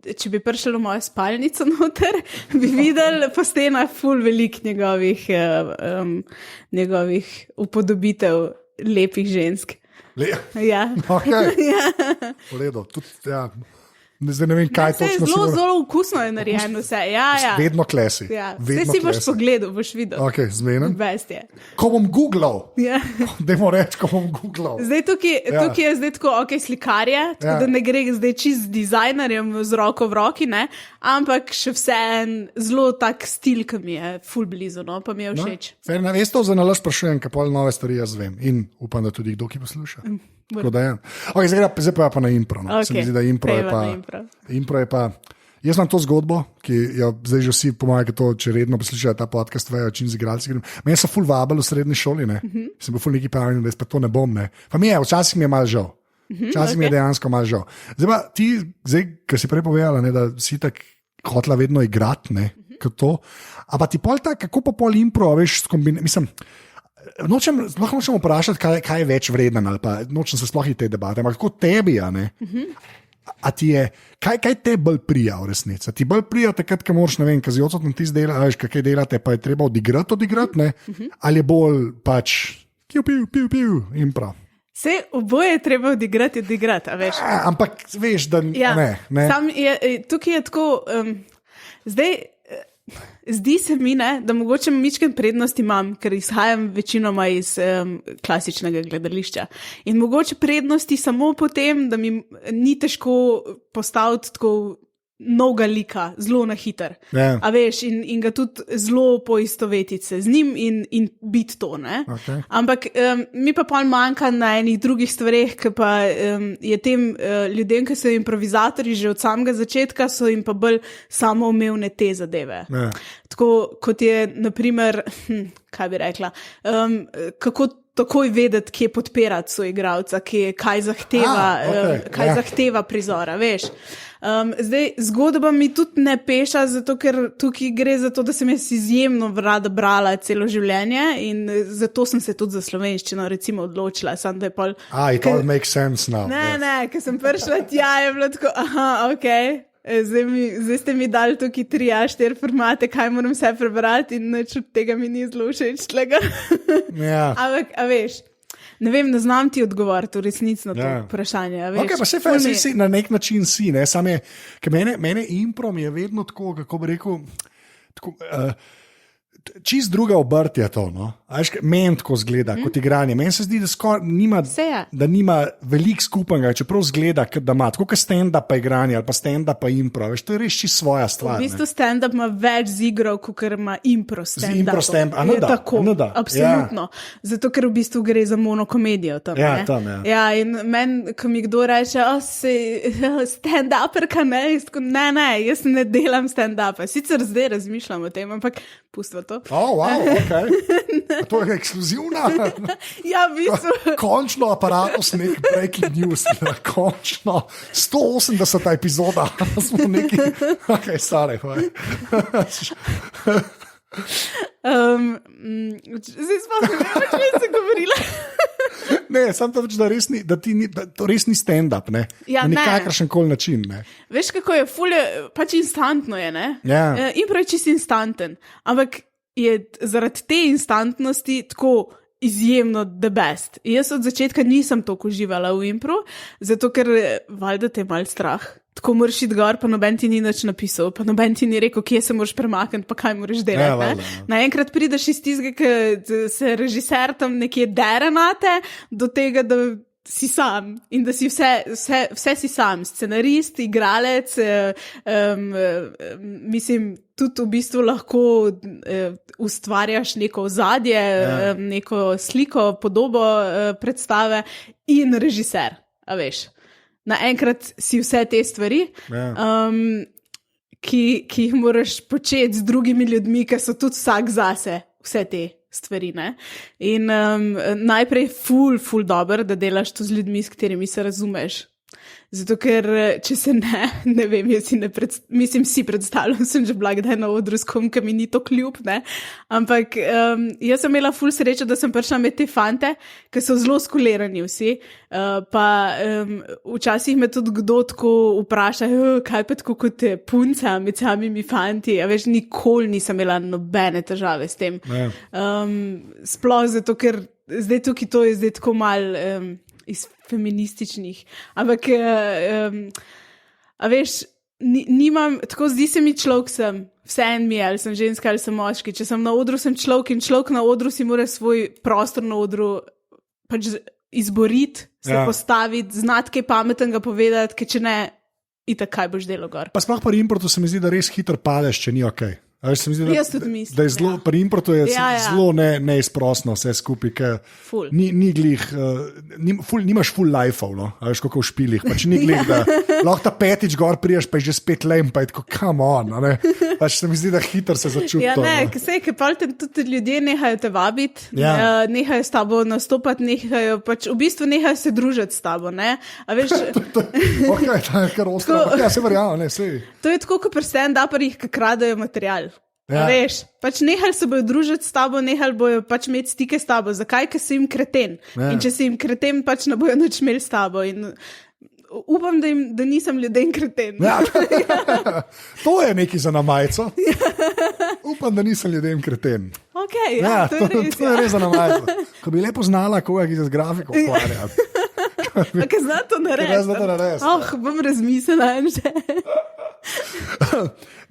če bi prišel v mojo spalnico noter, bi videl po stenah ful velik njegovih upodobitev lepih žensk. Ja. Okay. V redu. Zdaj ne vem, kaj točno. Zelo okusno je narejeno vse. Ja. Vedno klesi. Ja. Vse si boš pogledal, boš videl. Ok, zmenim. Best je. Ko bom googlal. Dajmo reči, ko bom googlal. Zdaj tukaj je zdaj tako, slikarje, tako da ne gre zdaj čist z dizajnerjem z roko v roki, ne? Ampak še vseen zelo tak stil, ki mi je ful blizu, no? Pa mi je všeč. Veste, za nalaž sprašujem, kaj pol nove stvari jaz vem. In upam, da tudi kdo, ki posluša. Okay, zdaj pa na impro. No. Okay. Se mi zdi, da impro je pa. Jaz imam to zgodbo, ki jo zdaj že vsi pomagajo, če redno poslušajo ta podcast, vejo, čim z igralci. Meni so ful vabili v srednji šoli, sem bil ful neki pravi, da jaz pa to ne bom. Ne. Pa včasih mi je malo žal. Včasih mi je dejansko malo žal. Zdaj pa ti, ker si prej povedala, da si tako hotela vedno igrati, kot to. A pa ti pol tako, kako pa pol impro, veš, mislim. Nočem vprašati, kaj je več vreden, ali pa nočem se sploh te debate, ampak kako tebi, a ti je, kaj te bolj prija v resnici? Ti bolj prija takrat, ko moraš, ne vem, kaj zjocot na ti zdelaš, kaj delate, pa je treba odigrati, ne? Ali je bolj pač, piu, impro. Vse oboje je treba odigrati, a veš. Ampak veš, da ne. Tukaj je tako, zdi se mi, da mogoče mičken prednost imam, ker izhajam večinoma iz klasičnega gledališča. In mogoče prednosti samo po tem, da mi ni težko postaviti tako novega lika, zelo na hiter. Yeah. A veš, in ga tudi zelo poistovetiti se z njim in biti to, ne? Okay. Ampak mi pa pol manjka na enih drugih stvareh, ki pa je tem ljudem, ki so improvizatorji že od samega začetka, so jim pa bolj samoumevne te zadeve. Yeah. Tako kot je, naprimer, kaj bi rekla, kako takoj vedeti, kje podpirati soigralca, kaj zahteva prizora, veš. Zdaj, zgodba mi tudi ne peša, zato ker tukaj gre za to, da sem jaz izjemno rada brala celo življenje in zato sem se tudi za slovenščino recimo odločila. Sam, da je pol, it all makes sense now. Ne, ker sem prišla tja, je bilo tako, ok. Zdaj ste mi dali tukaj 3-4 formate, kaj moram vse prebrati in nič od tega mi ni zelo všeč. Yeah. Ampak, a veš, ne vem, ne znam ti odgovoriti v resnici na to vprašanje. Veš, okay, pa si na nek način si, ne? Sam je, ker mene impro mi je vedno tako, kako bi rekel, tako, čist druga obrt je to, no? Meni tako zgleda, kot igranje. Meni se zdi, da nima veliko skupnega, čeprav zgleda, da ima tako kot stand-up pa igranje ali pa stand-up pa impro. Veš, to je res čisto svoja stvar. V bistvu stand-up ima več zigrov, kot ima impro stand-up. Impro stand-up, je tako, absolutno. Ja. Zato, ker v bistvu gre za monokomedijo. Tam, ja, in meni, ko mi kdo reče, stand-uperka, ne, jaz ne delam stand-upa. Sicer zdaj razmišljam o tem, ampak pustvo to. Wow, ok. To je ekskluzivna. Ja, v bistvu. Končno aparatus nek breaking news. Končno 180. epizoda. Smo neki. Ok, stare, hvaj. Zdaj smo se nekaj se govorila. Ne, sam to več, da to res ni stand-up, ne? Ja, na nikakršen koli način, ne? Veš, kako je, pač instantno je, ne? Ja. Impro je čist instanten, ampak je zaradi te instantnosti tako izjemno the best. Jaz od začetka nisem toliko uživala v impro, zato ker valjda te je mal strah. Tako moraš iti gor, pa noben ti ni nič napisal, pa noben ti ni rekel, kje se moraš premakniti, pa kaj moraš delati. Naenkrat prideš iz tistega, ki se režiser tam nekje dere nate, do tega, da si sam in da si vse si sam, scenarist, igralec, mislim, tudi v bistvu lahko ustvarjaš neko ozadje, neko sliko, podobo predstave in režiser, a veš. Naenkrat si vse te stvari, ki jih moraš početi z drugimi ljudmi, ki so tudi vsak zase vse te stvari. Ne? In najprej ful dober, da delaš to z ljudmi, s katerimi se razumeš. Zato, ker če se ne vem, jaz si predstavljam, sem že bila kdaj na odru s kom, ki mi ni to kljub, ne? Ampak jaz sem imela ful srečo, da sem prišla med te fante, ki so zelo skulirani vsi, pa včasih me tudi kdo tako vpraša, kaj pa tako kot punca med samimi fanti, a veš, nikoli nisem imela nobene težave s tem. Sploh zato, ker zdaj tukaj to je zdaj tako mal iz feminističnih, ampak a veš, nimam, tako zdi se mi človek sem, vse en mi je, ali sem ženska ali sem moški, če sem na odru, sem človek in človek na odru si mora svoj prostor na odru pač izboriti, se postaviti, znati kaj pametnega povedati, ker če ne, itak kaj boš delo gor. Pa sploh pri importu se mi zdi, da res hitro padeš, če ni okej. Jaz tudi mislim. Da je zelo, pri importu je zelo neizprostno vse skupaj, ni glih, nimaš full life-ov, no? Veš, kako v špilih, pač ni glih, da lahko ta petič gor priješ, pa je že spet lem, pa je tako, come on, ne? Pač se mi zdi, da hitro se začuti to. Ja, ne, sej, ker pa tudi ljudje nehajo te vabiti, nehajo s tabo nastopati, nehajo, pač v bistvu nehajo se družiti s tabo, ne? A veš... Ok, ta je kar ostro, ja, se verjamo, ne, sej. To je tako, kot pri stand-uperjih, ki kradejo material. Ja. Veš, pač nehali se bojo družiti s tabo, nehali bojo pač imeti stike s tabo. Zakaj? Ker si jim kreten. Ja. In če si jim kreten, pač ne bojo nič imeli s tabo. In upam, da nisem ljudem kreten. Ja. To je nekaj za namajco. Upam, da nisem ljudem kreten. Okay, ja, to je res za namajco. Ko bi lepo znala, koga ki se z grafiko ukvarja. Kaj zna to narediti? Bom razmislila in že.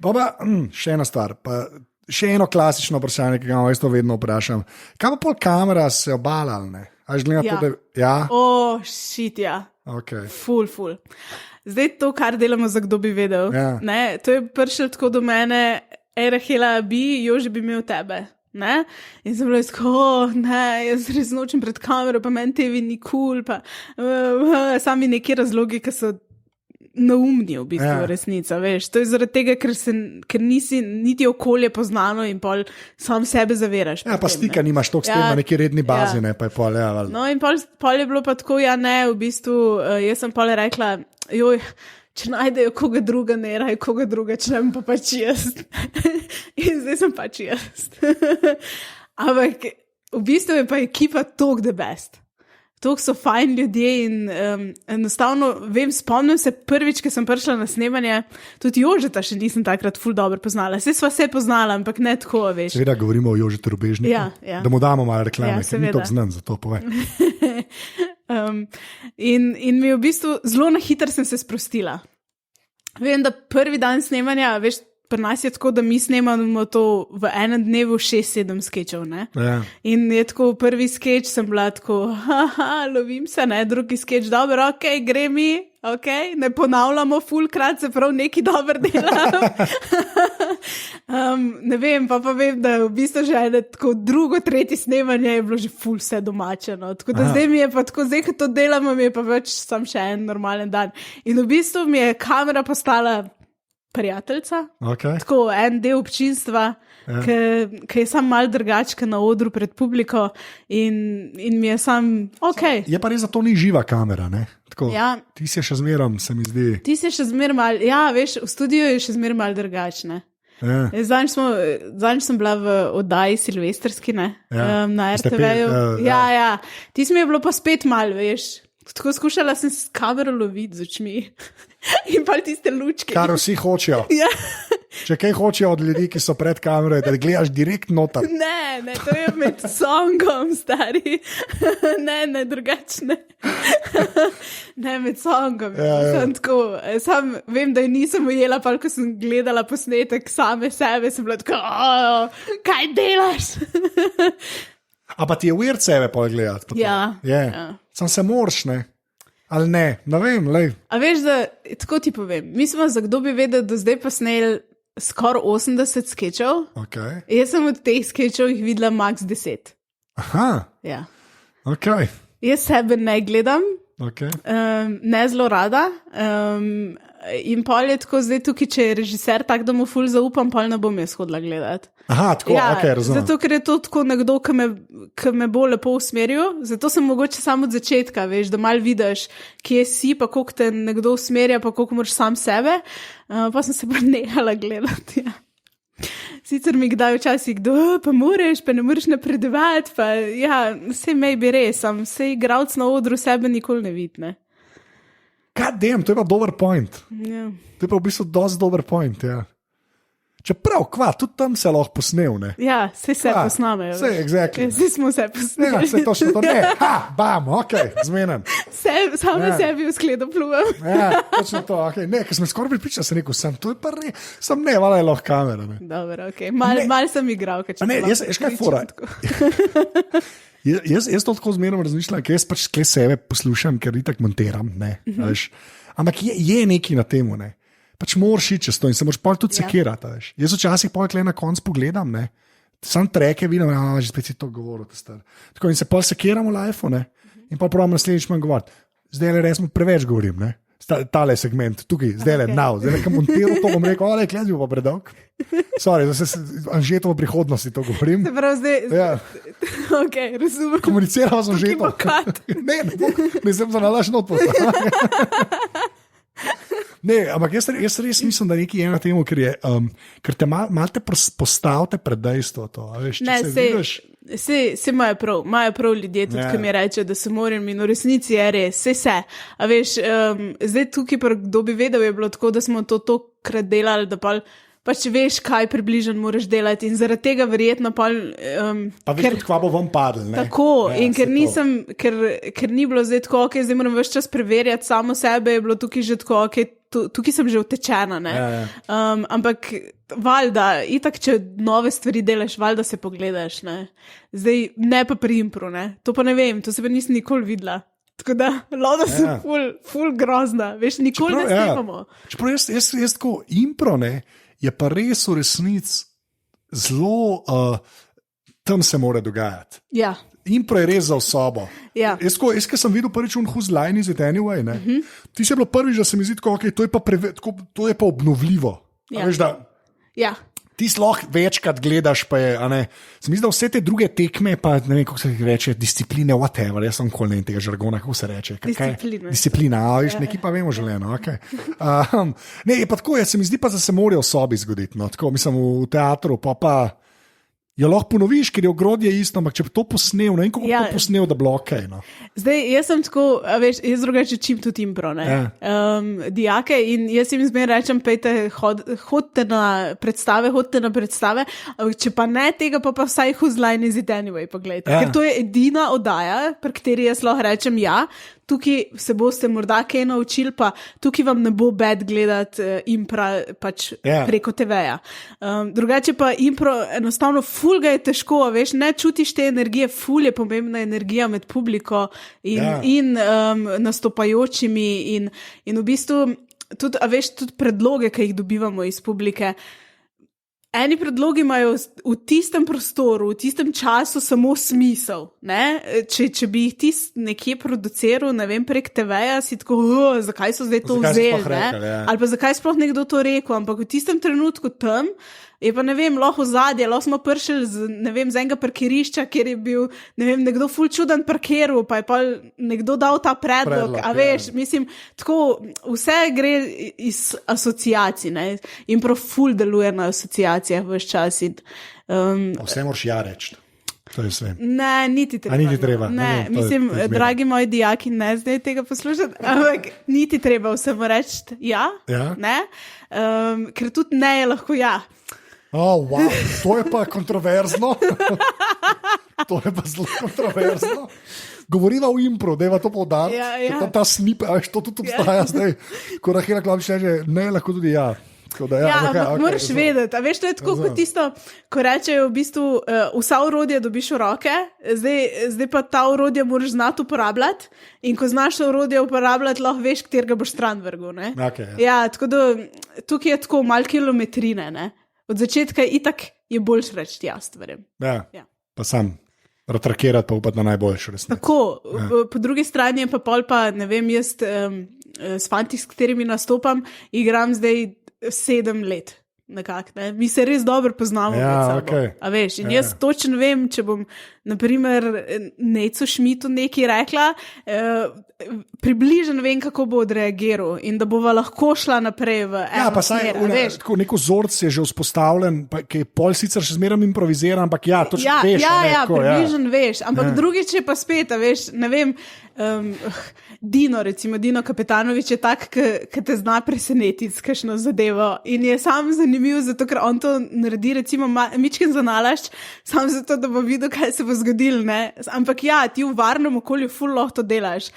Baba, še ena stvar, pa še eno klasično vprašanje, ki ga jaz to vedno vprašam. Kaj pa pol kamera se obala, ali ne? Shit, ja. Okay. Ful. Zdaj to, kar delamo za kdo bi vedel. Ja. Ne? To je prišlo tako do mene, Rahela, Jože bi imel tebe. Ne? In sem bila tako, jaz res nočem pred kamero, pa meni TV ni cool, pa sami neki razlogi, ki so naumni v bistvu resnica, veš. To je zaradi tega, ker nisi niti okolje poznano in pol sam sebe zaviraš. Ja, pa stika nimaš toliko s tem na neki redni bazi, ne, pa je pol, No, in pol je bilo pa tako, v bistvu, jaz sem pol rekla, če najdejo koga druga, ne raj koga druga, če ne pa pač jaz. In zdaj sem pač jaz. Ampak v bistvu je pa ekipa toliko the best. Toliko so fajn ljudje in enostavno, spomnim se prvič, ko sem prišla na snemanje, tudi Jožeta še nisem takrat ful dobro poznala. Saj sva se poznala, ampak ne tako, veš. Seveda govorimo o Jožetu Rubežniku, da mu damo malo reklame, ker ni toliko znan, zato povej. In mi v bistvu zelo na hitro sem se sprostila. Vem, da prvi dan snemanja, veš, pri nas je tako, da mi snemamo to v enem dnevu 6-7 skečev, ne? Ja. In je tako, prvi skeč sem bila tako, lovim se, ne? Drugi skeč, dobro, gre mi, ne ponavljamo fulkrat, se prav neki dober delam. Ne vem, pa vem, da v bistvu že tako drugo, tretji snemanje je bilo že ful vse domačeno. Tako da zdaj mi je pa tako, zdaj, ko to delamo, mi je pa več sam še en normalen dan. In v bistvu mi je kamera postala prijateljica, tako en del občinstva, ki je sam mal drugačka na odru pred publiko in mi je sam, Je pa res, da to ni živa kamera, ne? Tako, ti si še zmerom, se mi zdi. Ti si še zmer mal, veš, v studiu je še zmer mal drugačne. Zadnjič sem bila v oddaji Silvestrski, ne? Na RTV-ju. Ti mi je bilo pa spet mal, veš. Tako skušala sem s kamero loviti z očmi. In pa tiste lučke. Kar vsi hočejo. Če kaj hočejo od ljudi, ki so pred kamero, da gledaš direkt noter. Ne, to je med songom, stari. Ne, drugačne. Ne, med songom. Sam vem, da nisem ujela, pa ko sem gledala posnetek same sebe, sem bila tako, kaj delaš? A pa ti je weird sebe pogledati? Ja. Sam se moraš, ne? Ali ne vem, lej. A veš, da, tako ti povem, mi smo za kdo bi vedel, da zdaj pa snel skoraj 80 skečev. Okay. Jaz sem od teh skečev jih videla max 10. Aha. Ja. Okay. Jaz sebe ne gledam, ne zelo rada. In pol je tako zdaj tukaj, če je režiser tak, da mu ful zaupam, pol ne bom jaz hodila gledati. Aha, tako, razumem. Zato, ker je to tako nekdo, ki me bo lepo usmeril, zato sem mogoče samo od začetka, veš, da mal vidiš, kje si, pa koliko te nekdo usmerja, pa koliko moraš sam sebe, pa sem se pa nehala gledati, ja. Sicer mi kdaj včasih kdo, pa moraš, pa ne moreš napredovati, pa ja, vse maybe res, vse igralc na odru sebe nikoli ne vidne. God damn, to je pa dober point. Ja. To je pa v bistvu dosti dober point, ja. Čeprav, tudi tam se lahko posnel, ne? Ja, se posnamejo. Vse, exactly. Vsi smo se posneli. Ja, se točno to, ne, bam, zmenem. Same sebi v skledo pluvam. Ja, točno to, ne, ker sem skoraj pripričal, sem rekel, to je pa ne, vala je lahko kamera, ne. Dobro, mal sem igral, jaz kaj fora. Jaz to tako zmerno razmišljam, ker jaz pač skle sebe poslušam, ker itak montiram, ne, veš. Ampak je nekaj na temu, ne. Pač moraš iti čez to in se moraš pol tudi sekirati, veš. Jaz včasih pol na konc pogledam, ne. Sam treke vidim, že spet si to govoril, tako in se pol sekiram v lifeu, ne. In pa pravim naslednjič manj govoriti. Zdaj le res preveč govorim, ne. Tale segment, tukaj, zdaj le, zdaj le montiral to, bom rekel, ale, klezil pa predolg. Sorry, zdaj se Anžetovo prihodnosti to govorim. Se pravi, zdaj, ja. Ok, razumem. Komuniciral sem Anžetovo. Ne sem za nalaž not poslal. Ne, ampak jaz res mislim, da nekaj je na temu, ker te malo postavite pred dejstvo to, a veš, če se vidiš. Se imajo prav ljudje tudi, ki mi rečejo, da se moram in v resnici je res, se. A veš, zdaj tukaj, kdo bi vedel, je bilo tako, da smo to tokrat delali, da pač veš, kaj približno moraš delati in zaradi tega verjetno pa veš, tudi kva bo vam padl, ne? Tako, in ker ni bilo zdaj tako, zdaj moram ves čas preverjati samo sebe, je bilo tukaj že tako, tukaj sem že utečena, ne? Ampak valjda, itak, če nove stvari delaš, valjda se pogledaš, ne? Zdaj, ne pa pri impru, ne? To pa ne vem, to se pa nisem nikoli videla. Tako da, loda sem ful grozna, veš, nikoli ne snimamo. Čeprav jaz tako, impro, ne, je pa res v resnici zelo, tam se mora dogajati. Ja. Impro je res za osobo. Ja. Jaz, ko sem videl prvič Who's Line Is It Anyway, ne? Ti se je bilo prvič, da se mi zdi tako, to je pa obnovljivo. Ja. Veš, da ti lahko večkrat gledaš, pa je, a ne, se mi zdi, da vse te druge tekme, pa ne vem, kako se reče, discipline, whatever, jaz sem kol ne tega žargona, kako se reče. Disciplina, veš, nekaj pa vemo želeno, ok. Ne, je pa tako, se mi zdi pa, da se morajo v sobi zgoditi, no, tako, mislim, v teatru, pa jo lahko ponoviš, ker je ogrodje isto, ampak če bi to posnel, ne vem, kako to posnel, da bi bilo okej, no. Zdaj, jaz sem tako, veš, jaz drugače čim tudi impro, ne. Dijake in jaz jim zmeraj rečem, pejte, hodite na predstave, ampak če pa ne tega, pa vsaj Who's Line Is It Anyway, pogledajte. Ker to je edina oddaja, pri kateri jaz lahko rečem tukaj se boste morda kaj naučili, pa tukaj vam ne bo bed gledati impra pač preko TV-ja. Drugače pa impro enostavno ful ga je težko, veš, ne čutiš te energije, ful je pomembna energija med publiko in nastopajočimi in v bistvu tudi, a veš, tudi predloge, ki jih dobivamo iz publike. Eni predlogi imajo v tistem prostoru, v tistem času samo smisel, ne? Če bi jih ti nekje produciral, ne vem, prek TV-ja, si tako, zakaj so zdaj to vzeli, ne? Ali pa zakaj sploh nekdo to rekel, ampak v tistem trenutku tam je pa, ne vem, lahko zadje, lahko smo prišli z enega parkirišča, kjer je bil, ne vem, nekdo ful čuden parkiral, pa je pa nekdo dal ta predlog, a veš, mislim, tako, vse gre iz asociacij, ne, in prav ful deluje na asociacijah vse čas. Vse moraš reči. To je vse. Ne, niti treba. Niti treba. Ne, mislim, dragi moji dijaki, ne zdaj tega poslušati, ampak niti treba vsemu reči ja. Ne? Ker tudi ne je lahko ja. Oh, wow. To je pa kontroverzno. To je pa zelo kontroverzno. Govoriva v impro, da je to poudariti. Ja. Ta snip, to tudi obstaja zdaj. Ko Rahela Klopčič reče, ne, lahko tudi ja. Ampak moraš vedeti, veš, to je tako kot tisto, ko rečejo v bistvu, vsa orodja dobiš v roke, zdaj pa ta orodja moraš znati uporabljati in ko znaš orodje uporabljati, lahko veš, katerega boš stran vrgel. Tako da tukaj je tako malo kilometrine, ne? Od začetka itak je boljš reči ja stvarem. Ja, pa sam ratrakirati pa upati na najboljšo resnico. Tako, po drugi strani je pa pol pa, ne vem, jaz s fanti, s katerimi nastopam, igram zdaj 7 let. Ne? Mi se res dobro poznamo med sabo. Okay. A veš, in jaz točno vem, če bom naprimer Necu Šmitu nekaj rekla, približno vem, kako bo odreagiral in da bova lahko šla naprej v eno smer. Neko vzorc je že vzpostavljen, ki je pol sicer še zmeraj improviziran, ampak točno veš. Približno veš, ampak drugič je pa spet, veš, ne vem, Dino Kapetanovič je tak, ki te zna presenetiti s kakšno zadevo in je sam zanimiv, zato ker on to naredi recimo mičken za nalašč, sam zato, da bo videl, kaj se bo zgodilo, ne? Ampak ti v varnem okolju ful lahko to delaš.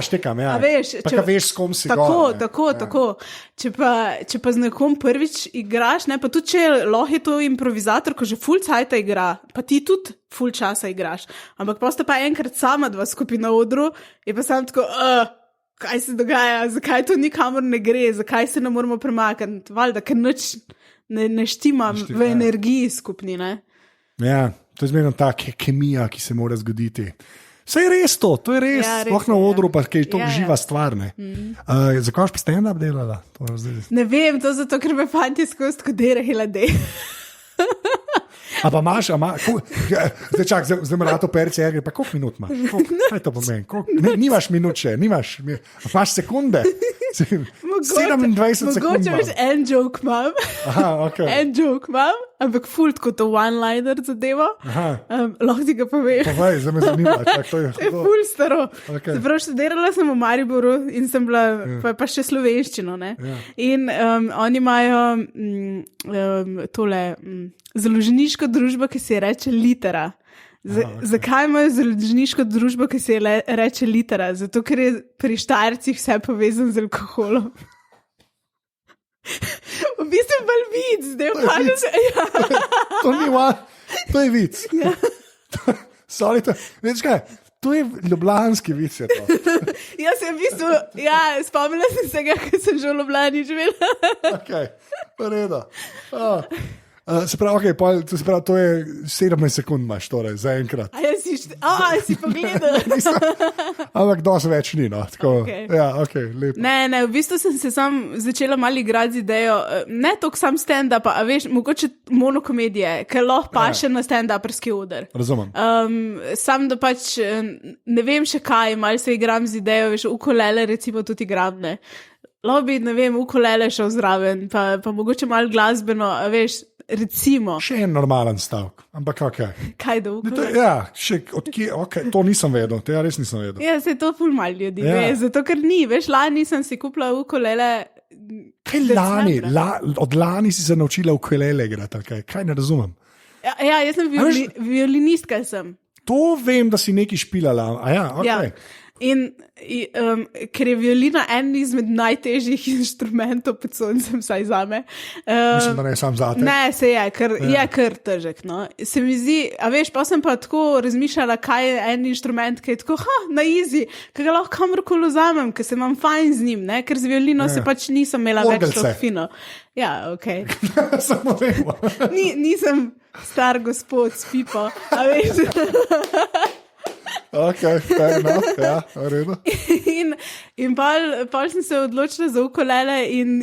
Štekam, veš, pa veš, s kom si tako. Če pa z nekom prvič igraš, ne, pa tudi če lahko je to improvizator, ko že ful cajta igra, pa ti tudi ful časa igraš, ampak pa sta pa enkrat sama dva skupaj na odru, je pa sam tako, kaj se dogaja, zakaj to nikamor ne gre, zakaj se ne moramo premakniti, valjda, ker nič ne štimam v energiji skupni, ne? Ja, to je zmerno ta kemija, ki se mora zgoditi. Vse je res to je res, sploh na odru, pa je to živa stvar, ne. Zakaj pa stand-up delala? Ne vem, to zato, ker me fanti skozi tako derahila dej. A pa imaš, zdaj čak, zdaj me rato perci, pa koliko minut imaš? Kaj to pomeni? Nimaš minut še, imaš sekunde? 27 sekund. Mogoče veš, en joke imam. Okay. En joke imam, ampak fult kot to one-liner zadeva. Lahko ti ga povem. Povej, zdaj me zanima. To je ful staro. Okay. Zapravo študirala sem v Mariboru in sem bila pa še slovenščino. Ne? In oni imajo tole založniško družbo, ki se reče Litera. Zakaj imajo založniško družbo, ki se reče Litera? Zato, ker je pri Štajercih vse povezan z alkoholom. V bistvu je bolj vic, zdaj opažam se. To je vic. Veš kaj, to je ljubljanski vic. Jaz sem v bistvu, spomnila sem se ga, ker sem že v Ljubljani živela. Ok, v redu. Se pravi, to je 17 sekund imaš, torej, za enkrat. Si pogledal. Ampak dosti več ni, no. Lepo. Ne, v bistvu sem se sam začela malo igrati z idejo, ne toliko sam stand-up, a veš, mogoče monokomedije, ker lahko paše na stand-uperski oder. Razumem. Sam da pač ne vem še kaj, malo se igram z idejo, veš, ukulele recimo tudi igram, ne. Lahko bi, ne vem, ukulele šel zraven, pa mogoče malo glasbeno, a veš, recimo. Še en normalen stavek, ampak Kaj do ukulele? To nisem vedel, to res nisem vedel. Ja, se to ful malo ljudi ve, zato ker ni, veš, lani sem si kupila ukulele. Kaj lani? Od lani si se naučila ukulele igrati, kaj ne razumem? Jaz sem violinistka sem. To vem, da si nekaj špilala, In ker je violina en izmed najtežjih inštrumentov pod soncem, vsaj zame. Mislim, da ne sam zate. Ne, se je, ker je kar težek. No. Se mi zdi, a veš, pa sem pa tako razmišljala, kaj je en inštrument, ki je tako, na easy, ki ga lahko kamorkoli vzamem, ker se imam fajn z njim, ne? Ker z violino se pač nisem imela več tako fino. Ja, ok. Samo vemo. Nisem star gospod s pipo, a veš. Ok, fair enough, v redu. In pol sem se odločila za ukulele in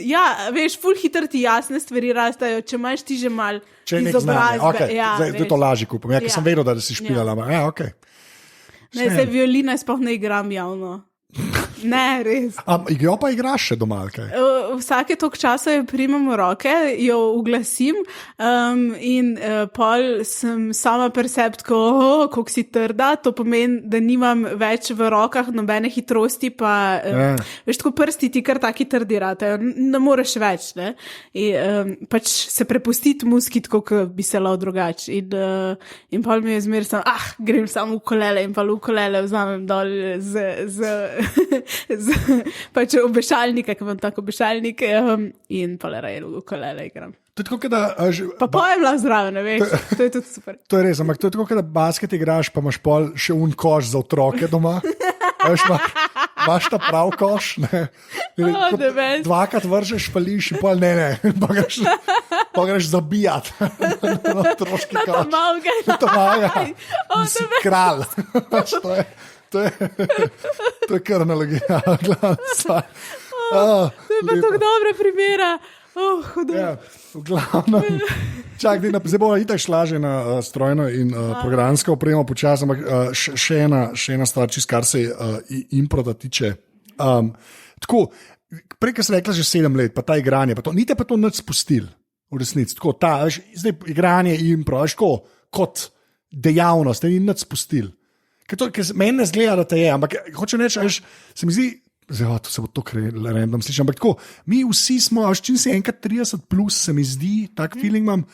veš, ful hitro ti jasne stvari rastajo, če imaš ti že mal izobrazbe. Zdaj to lažje kupam, ker sem vedel, da si špilala. Ne, violina sploh ne igram javno. Ne, res. Jo pa igraš še doma, kaj? Vsake toliko časa jo primem v roke, jo uglasim in pol sem sama perceptko, koliko si trda, to pomeni, da nimam več v rokah nobene hitrosti, pa veš, tako prsti ti kar taki trdi ratajo, ne moreš več, ne? In pač se prepustiti muski, tako, kot bi se lao drugače. In pol mi je zmer grem samo v kolele in pa v kolele vzamem dol pač obešalnika, ki imam tako obešalnik in pa le raje v kolele igram. Pa pojem lahko zraven, ne veš, to je tudi super. To je res, ampak to je tako, da basket igraš, pa imaš pol še koš za otroke doma. Veš, imaš ta prav koš, ne? Dvakrat vržeš, pališ in pol ne, pa greš zabijat na otroški koš. Na to malga. Si kralj. To je kar analogija. To je pa tako dobra primera. V glavnem, zdaj bomo itak šla že na strojno in programsko opremo počasi, ampak še ena stvar, kar se improda tiče. Tako, prej, ko si rekla že 7 let, pa ta igranje, pa to, nite pa to nič spustil, v resnici. Tako, zdaj igranje impro, kot dejavnost, ni nič spustil. Ker meni ne zgleda, da te je, ampak hočem reči, se mi zdi, to se bo to random slišati, ampak tako, mi vsi smo, čim si enkrat 30 plus, se mi zdi, tak feeling imam,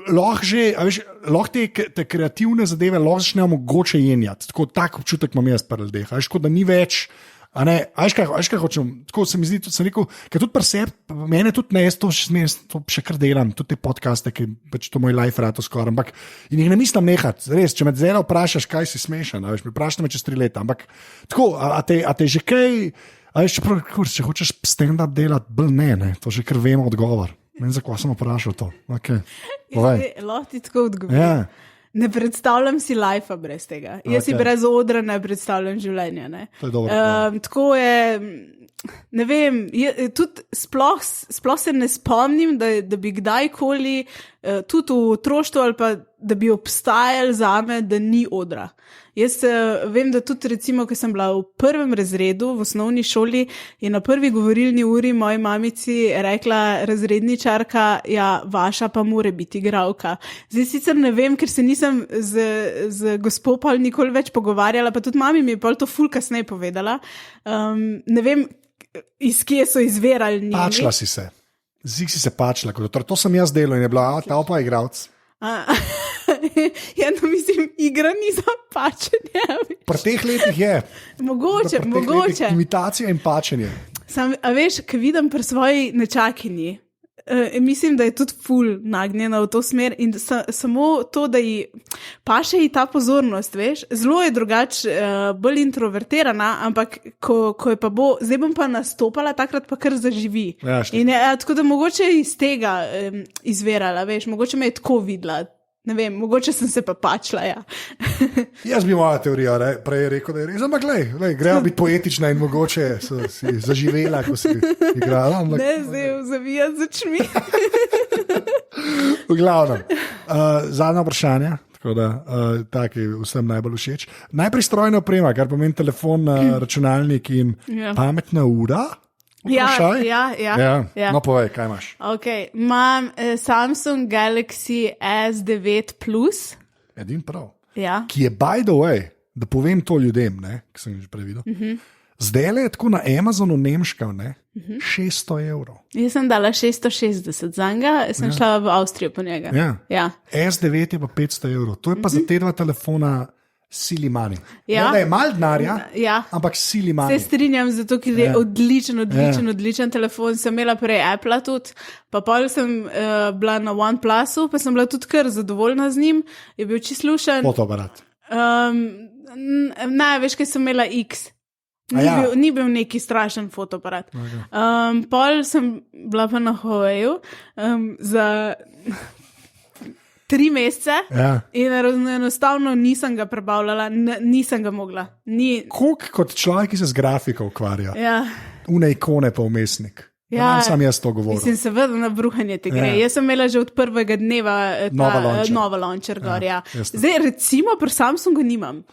lahko te kreativne zadeve lahko začnejo mogoče jenjati, tako tak občutek imam jaz pri ljudeh, kot da ni več, kaj hočem, tako se mi zdi, tudi sem rekel, ker tudi preseb, mene tudi ne, jaz to še kar delam, tudi te podcaste, ki pač to moj life rato skoraj, ampak in jih ne mislim nehati, res, če me zdaj vprašaš, kaj si smešen, me vprašaš me čez 3 leta, ampak tako, a te že kaj, če hočeš stand-up delati, ne, to že kar vemo odgovor, meni za kva sem vprašal to, okay. Lahko ti tako odgovorim. Ne predstavljam si lajfa brez tega. Jaz si brez odra ne predstavljam življenja. Ne? To je dobro. Tako je, ne vem, tudi sploh se ne spomnim, da bi kdajkoli, tudi v otroštvu ali pa da bi obstajal zame, da ni odra. Jaz vem, da tudi recimo, ko sem bila v 1. razredu v osnovni šoli, je na prvi govorilni uri moji mamici rekla razredničarka, ja, vaša pa more biti igralka. Zdaj sicer ne vem, ker se nisem z gospo pol nikoli več pogovarjala, pa tudi mami mi je pol to ful kasneje povedala. Ne vem, iz kje so izverali njimi. Pačla si se. Zik si se pačla, to sem jaz delal in je bila, ta pa igralc. Ja, no, mislim, igra ni za pačenje. Pri teh letih je. Mogoče. Imitacija in pačenje. A veš, ko vidim pri svoji nečakinji, mislim, da je tudi ful nagnjena v to smer in samo to, da ji paše ji ta pozornost, veš, zelo je drugače, bolj introvertirana, ampak ko je pa zdaj bom pa nastopala, takrat pa kar zaživi. Ja, in tako da mogoče iz tega izverala, veš, mogoče me je tako videla. Ne vem, mogoče sem se pa pačla, ja. Jaz bi moja teorija prej rekel, da je res, ampak grejo biti poetična in mogoče si zaživela, ko si igrala. Ne, zdaj zavijati z očmi. V glavnem, zadnja vprašanja, tako da tak je vsem najbolj všeč. Najprej strojna oprema, kar pomeni telefon, računalnik in pametna ura. Ja. No, povej, kaj imaš? Okay. Imam Samsung Galaxy S9 Plus. Edin prav. Ja. Ki je, by the way, da povem to ljudem, ki sem že previdel. Zdaj je tako na Amazonu nemška, 600 €. Jaz sem dala 660 za njega, sem šla v Avstrijo po njega. Ja. S9 je pa 500 €. To je pa za te dva telefona sili mani. Ja. Ne, da je mal denarja, ampak sili mani. Se strinjam, zato ker je odličen telefon. Sem imela prej Apple tudi, pa pol sem bila na OnePlusu, pa sem bila tudi kar zadovoljna z njim. Je bil čisto slušen. Fotoaparat. Ne, veš, kaj sem imela X. Ni bil neki strašen fotoaparat. Okay. Pol sem bila pa na Huaweiu za 3 mesece in enostavno nisem ga prebavljala, nisem ga mogla. Koliko kot človek, ki se z grafiko ukvarja? Ja. Une ikone pa vmesnik. Ja, sam jaz to govorim. Mislim, seveda na bruhanje te gre. Jaz sem imela že od prvega dneva Nova launcher gor. Zdaj recimo pri Samsungu nimam.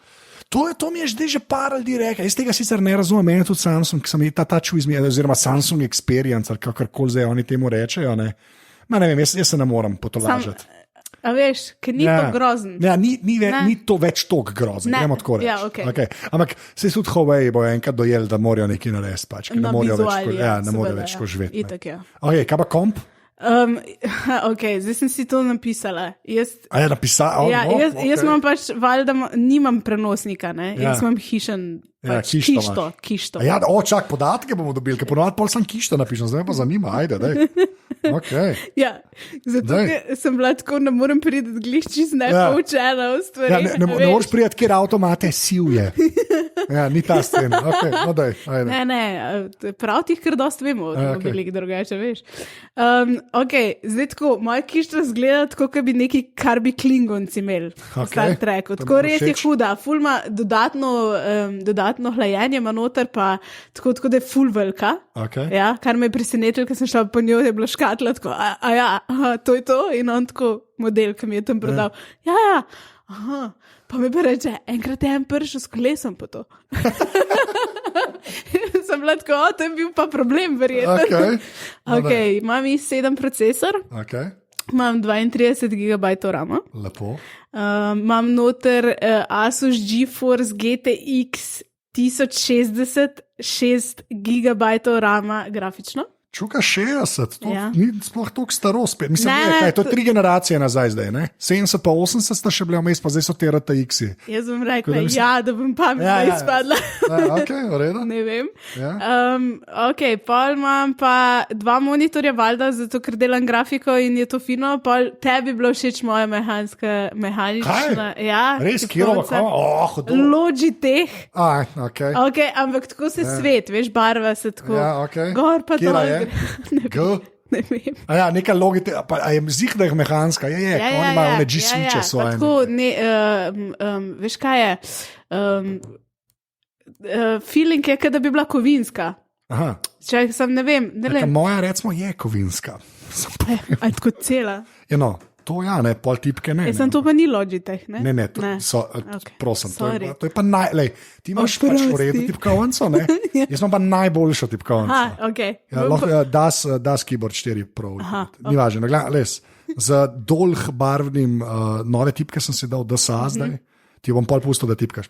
To mi je zdaj že par ljudi rekel. Jaz tega sicer ne razumem, meni tudi Samsung, ki sem jih ta čuizmi, oziroma Samsung Experience, ali kakorkoli zdaj oni temu rečejo. Ne vem, jaz se ne morem potolažiti. A veš, ker ni to grozen. Ja, ni to več toliko grozen, gremo tako reči. Ja, okay. Ampak se tudi Huawei bo enkrat dojel, da morajo nekaj narediti, pač, ne morajo več tako živeti. Itak, ja. Okay, kaj pa komp? Okay, zdaj sem si to napisala. Jaz imam pač, valjda, nimam prenosnika, ne? Jaz imam hišen. Kišto. Ja, čak, podatke bomo dobili, ker ponovadi pol sem kišto napišem, zdaj me pa zanima, ajde, daj. Okay. Ja, zato sem bila tako, ne morem priti glišči z nepoučena v stvari. Ja, ne moreš priti, kjer avtomate siv je. Ja, ni ta scena. Okay, no daj, ajde. Ne, prav tih, ker dost vemo, da bomo bili drugače, veš. Zdaj tako, moja kišta zgleda tako, kot bi neki, kar bi Klingonci imeli. Star Trek. Tako res je huda. Ful ima dodatno hlajenje, ima noter pa tako da je ful velika. Ja, kar me je presenetilo, ker sem šla po njo, je bila škatla tako, to je to in on tako model, ki mi je tam prodal. Ja, pa mi pa reče, enkrat je en prišel s kolesom po to. Sem bila tako, to je bil pa problem verjetno. Imam i7 procesor. Imam 32 GB RAM. Lepo. Imam noter Asus GeForce GTX 1060 6 GB RAM grafično. Čuka 60, to ni sploh toliko starost. Mislim, kaj, to je 3 generacije nazaj zdaj, ne? 70 pa 80 sta še bili vmes, pa zdaj so te RTX-i. Jaz bom rekla, da bom pametno izpadla. V redu. Ne vem. Pol imam pa 2 monitorja, valjda, zato ker delam grafiko in je to fino. Pol tebi bilo všeč moja mehanična. Ja, res, Kirova, Logitech. Ampak tako se svet, veš, barva se tako. Gor pa dol. Ne vem. Neka logika, a je zih, da je mehanska, oni imajo ne G-switche svoje. Tako, veš kaj je, feeling je, da bi bila kovinska. Če sem, ne vem. Moja, recimo, je kovinska. A tako cela? To ne, pol tipke ne. Sem to pa ni Logitech, ne? Ne, prosim. To je pa ti imaš pač v redu tipkovnico, ne? Jaz imam pa najboljšo tipkovnico. Das Keyboard 4 Pro. Ni važno, les. Z dolg barvnim nove tipke sem si dal DSA zdaj. Ti bom pol pustil, da tipkaš.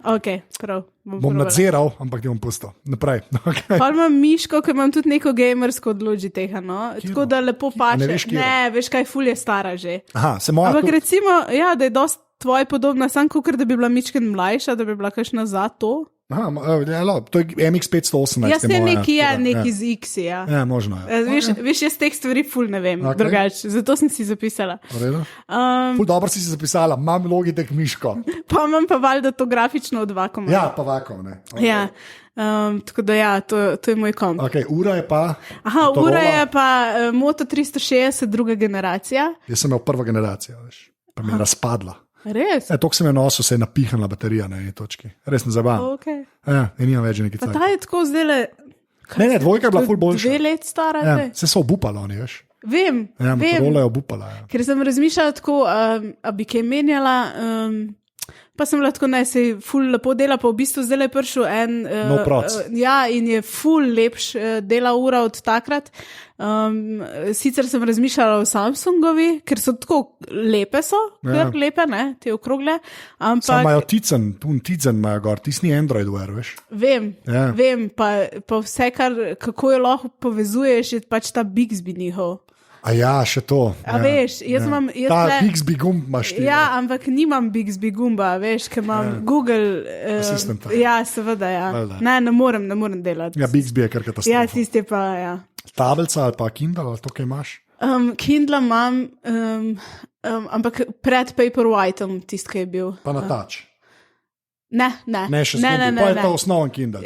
Prav. Bom nadziral, ampak ti bom pustil. Naprej. Pol imam miško, ker imam tudi neko gamersko od Logitecha, no? Tako da lepo pače. Ne, veš kaj, ful je stara že. Ampak recimo, da je dost tvoje podobna, sam kakor da bi bila mičken mlajša, da bi bila kakšna za to. To je MX518. Jaz ne neki z X, ja. Ja, možno je. Veš, jaz teh stvari ful ne vem, drugače. Zato sem si zapisala. Ful dobro si zapisala, imam Logitech miško. Pa imam pa valjda to grafično od Wacom. Ja, pa Wacom, ne. Ja, tako da to je moj komp. Ura je pa? Ura je pa Moto 360 druga generacija. Jaz sem imel prva generacija, veš, pa mi je razpadla. Res? Tok sem je nosil, se je napihnila baterija na eni točki. Res ne zabavam. Nimam več nekaj cajt. Pa ta je tako zdele... Ne, dvojka je bila ful boljša. 2 let stara. Se so obupala oni, veš. Vem. Motorola je obupala. Ker sem razmišljala tako, a bi kaj menjala... Pa sem bila tako, se je ful lepo dela, pa v bistvu zdaj je prišel en... in je ful lepš dela ura od takrat. Sicer sem razmišljala o Samsungovi, ker so tako lepe lepe, ne, te okrogle. Samo imajo tizen imajo gor, tisni Android Wear, veš. Vem, pa vse, kako jo lahko povezuješ, je pač ta Bixby njihov. Še to. Veš, jaz imam... Ta Bixby gumb imaš ti. Ja, ampak nimam Bixby gumba, veš, ker imam Google... Asistenta. Ja, seveda, ja. Ne morem delati. Ja, Bixby je kar katastrofa. Ja, tisti pa, ja. Tabelca ali pa Kindle, ali to, kaj imaš? Kindle imam, ampak pred Paperwhiteom tisti, ki je bil. Pa na touch. Ne, še skupaj, pa je to osnoven Kindle.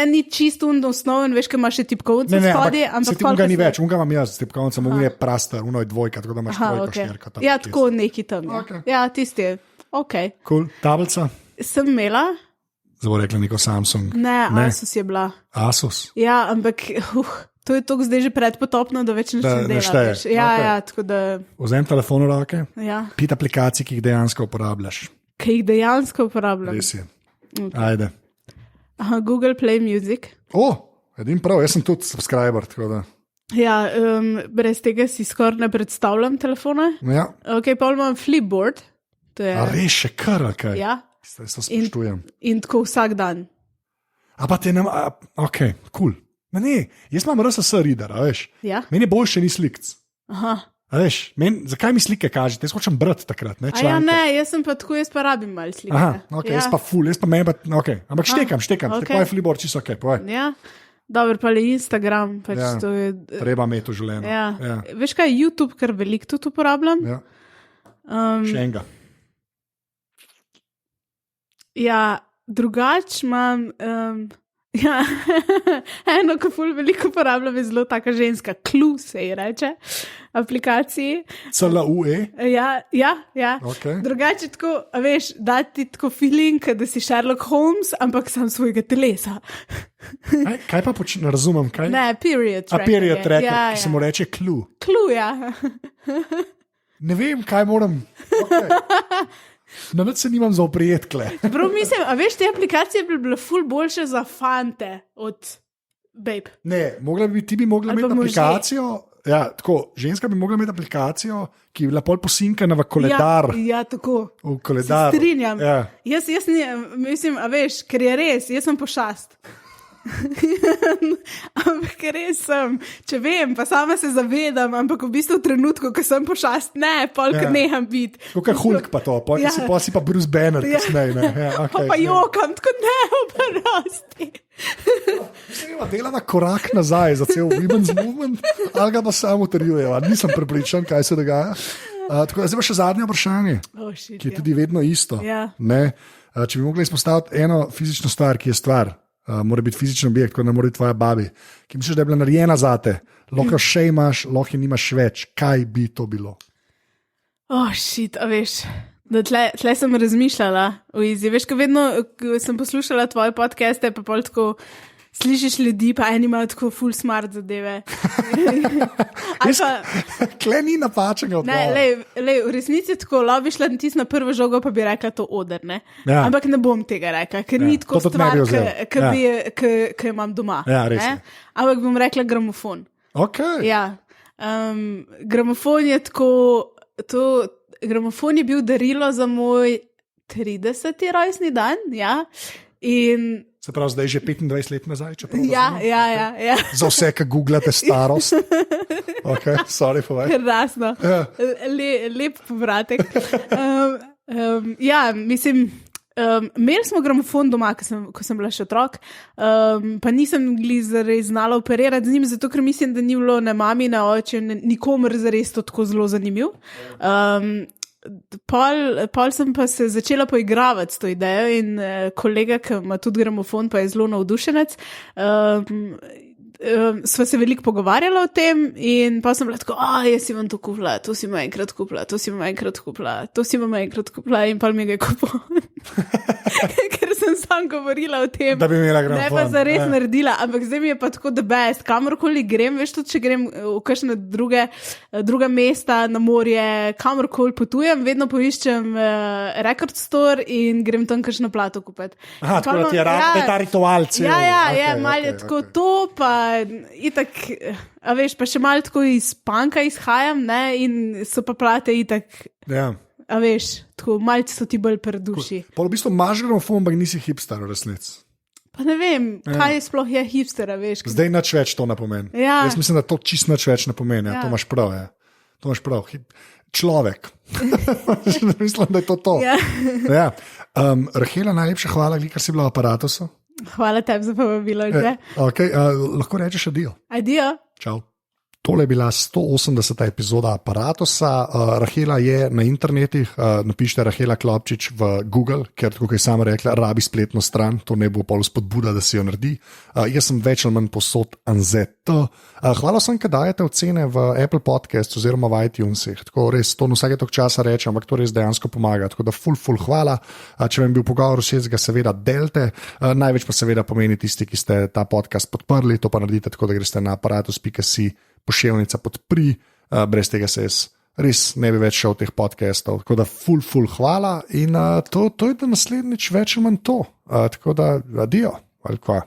Ni čisto osnoven, veš, kaj imaš še tipkovnice spodi, ampak... Se ti unga ni več, unga imam jaz s tipkovnicem, unga je praster, uno je dvojka, tako da imaš trojka, štirka. Ja, tako neki tam. Ja, tisti je, Cool, tabelca? Sem imela. Zdaj bo rekla neko Samsung. Ne, Asus je bila. Asus? Ja, ampak... To je tako zdaj že predpotopno, da več ne dela. Ja, tako da... Vzem telefon v roke, ja. 5 aplikacij, ki jih dejansko uporabljaš. ki jih dejansko uporabljam. Res je. Ajde. Aha, Google Play Music. Edin prav, jaz sem tudi subscriber, tako da. Ja, brez tega si skoraj ne predstavljam telefona. Ja. Ok, pa imam Flipboard. A res še kar, kaj? Ja. Se spoštujem. In tako vsak dan. A pa te nam, ok, cool. Ne, jaz imam RSS reader, a veš. Ja. Meni je boljše ni slikc. Aha. A veš, zakaj mi slike kažete? Jaz hočem brati takrat, ne članke. Ja, ne, jaz sem pa tako, jaz pa rabim malo slike. Aha, ok, ja. jaz pa ful, jaz pa meni pa, ok. Ampak štekam, ok. Tvoj Flipboard čisto ok, povej. Ja. Dobro, pa le Instagram, pač Ja. to je... Treba imeti v življenju. Ja. Veš kaj, YouTube, kar veliko tudi uporabljam. Ja. Še enega. Ja, drugač imam... Ja, eno, ko ful veliko uporabljam, je zelo taka ženska, Clue se ji reče, aplikaciji. CLUE? Ja. Okay. Drugače tako, a veš, dati tako feeling, da si Sherlock Holmes, ampak sam svojega telesa. Kaj pa ne razumem, kaj? Ne, period tracker. Period tracker, ki se mu reče Clue. Clue, ja. Ne vem, kaj moram... Okay. Na nič se nimam za oprijetkle. Prav mislim, a veš, te aplikacije bi bile ful boljše za fante od babe. Ne, ti bi mogla imeti aplikacijo, ja, tako, ženska bi mogla imeti aplikacijo, ki bi bila pol posinkana v koledar. Ja, tako. V koledar. Se strinjam. Ja. Jaz mislim, a veš, ker je res, jaz sem pošast. Ampak res sem, če vem, pa sama se zavedam, ampak v bistvu v trenutku, ko sem pošast, ne, polk neham biti. Kot Hulk pa to, si pa Bruce Banner, kasneje. Ja, okay, pa jokam, tako ne oprosti. Dela na korak nazaj za cel women's movement, ali ga pa samo utrjuje. Nisem prepričan, kaj se dogaja. Tako da zdaj pa še zadnje vprašanje, ki je tudi vedno isto. Ja. Če bi mogli izpostaviti eno fizično stvar, ki je stvar, mora biti fizičen objekt, kot ne more biti tvoja babi, ki misliš, da je bila narejena zate, lahko še imaš, lahko nimaš več, kaj bi to bilo? Shit, a veš, da tle sem razmišljala v izi. Veš, ko vedno ko sem poslušala tvoje podcaste, pa pol tako slišiš ljudi, pa eni imajo tako full smart zadeve. Kle ni napačnega odgovora. Ne, v resnici je tako, bi šla na prvo žogo, pa bi rekla to oder, ne? Ja. Ampak ne bom tega rekla, ker ni tako stvar, ki imam doma. Ja, res je. Ampak bom rekla gramofon. Okay. Ja. Gramofon je tako, gramofon je bil darilo za moj 30. rojstni dan, ja. In se pravi, zdaj je že 25 let nazaj, če prav razumem? Ja. Za vse, ki googlate starost. Ok, sorry, povej. Krasno. Ja. Lep povratek. Ja, mislim, imeli smo gramofon doma, ko sem bila še otrok, pa nisem zares znala operirati z njim, zato ker mislim, da ni bilo ne mami, ne oče, nikomer zares to tako zelo zanimiv. Pol sem pa se začela poigravati s to idejo in kolega, ki ima tudi gramofon, pa je zelo navdušenec, sva se veliko pogovarjala o tem in pa sem bila tako, jaz si vam to kupila, to si vam enkrat kupila, to si vam enkrat kupila, to si vam enkrat kupila in pa mi ga je kupila. Ker sem sam govorila o tem, da bi imela gramofon. Ne pa zares naredila, ampak zdaj mi je pa tako the best, kamorkoli grem, veš, tudi če grem v kakšne druga mesta na morje, kamorkoli potujem, vedno poiščem record store in grem tam kakšno plato kupiti. Aha, tako da ti je ta ritual cel. Ja, malo je tako to, pa itak, a veš, pa še malo tako iz punka izhajam, ne, in so pa plate itak. Ja. A veš, tako malce so ti bolj preduši. Pa v bistvu imaš gramofon, ampak nisi hipster v resnici. Pa ne vem, kaj sploh je hipster, a veš. Zdaj nič več to ne pomeni. Ja. Jaz mislim, da to čist nič več ne pomeni. Ja. To imaš prav, ja. To imaš prav. Človek. Mislim, da je to. Ja. Rahela, najlepša hvala, ker si bila v Aparatusu. Hvala tebi za povabilo. Okay, lahko rečeš adijo. Adijo. Čau. Tole je bila 180. epizoda Aparatusa. Rahela je na internetih, napišite Rahela Klopčič v Google, ker, kot je sama rekla, rabi spletno stran, to ne bo pol spodbuda, da si jo naredi. Jaz sem več ali manj posod Anzet. Hvala vsem, ki dajete ocene v Apple Podcast oziroma v iTunesih. Tako res, to vsake tok časa rečem, ampak to res dejansko pomaga. Tako da ful hvala. Če vam je bil pogovor všeč, ga seveda delte. Največ pa seveda pomeni tisti, ki ste ta podcast podprli, to pa naredite tako, da greste na aparatus.si pošiljnica podpri, brez tega se jaz res ne bi več šel teh podcastov. Tako da ful hvala in to je do naslednjič več ali manj to. Tako da adijo, ali kva.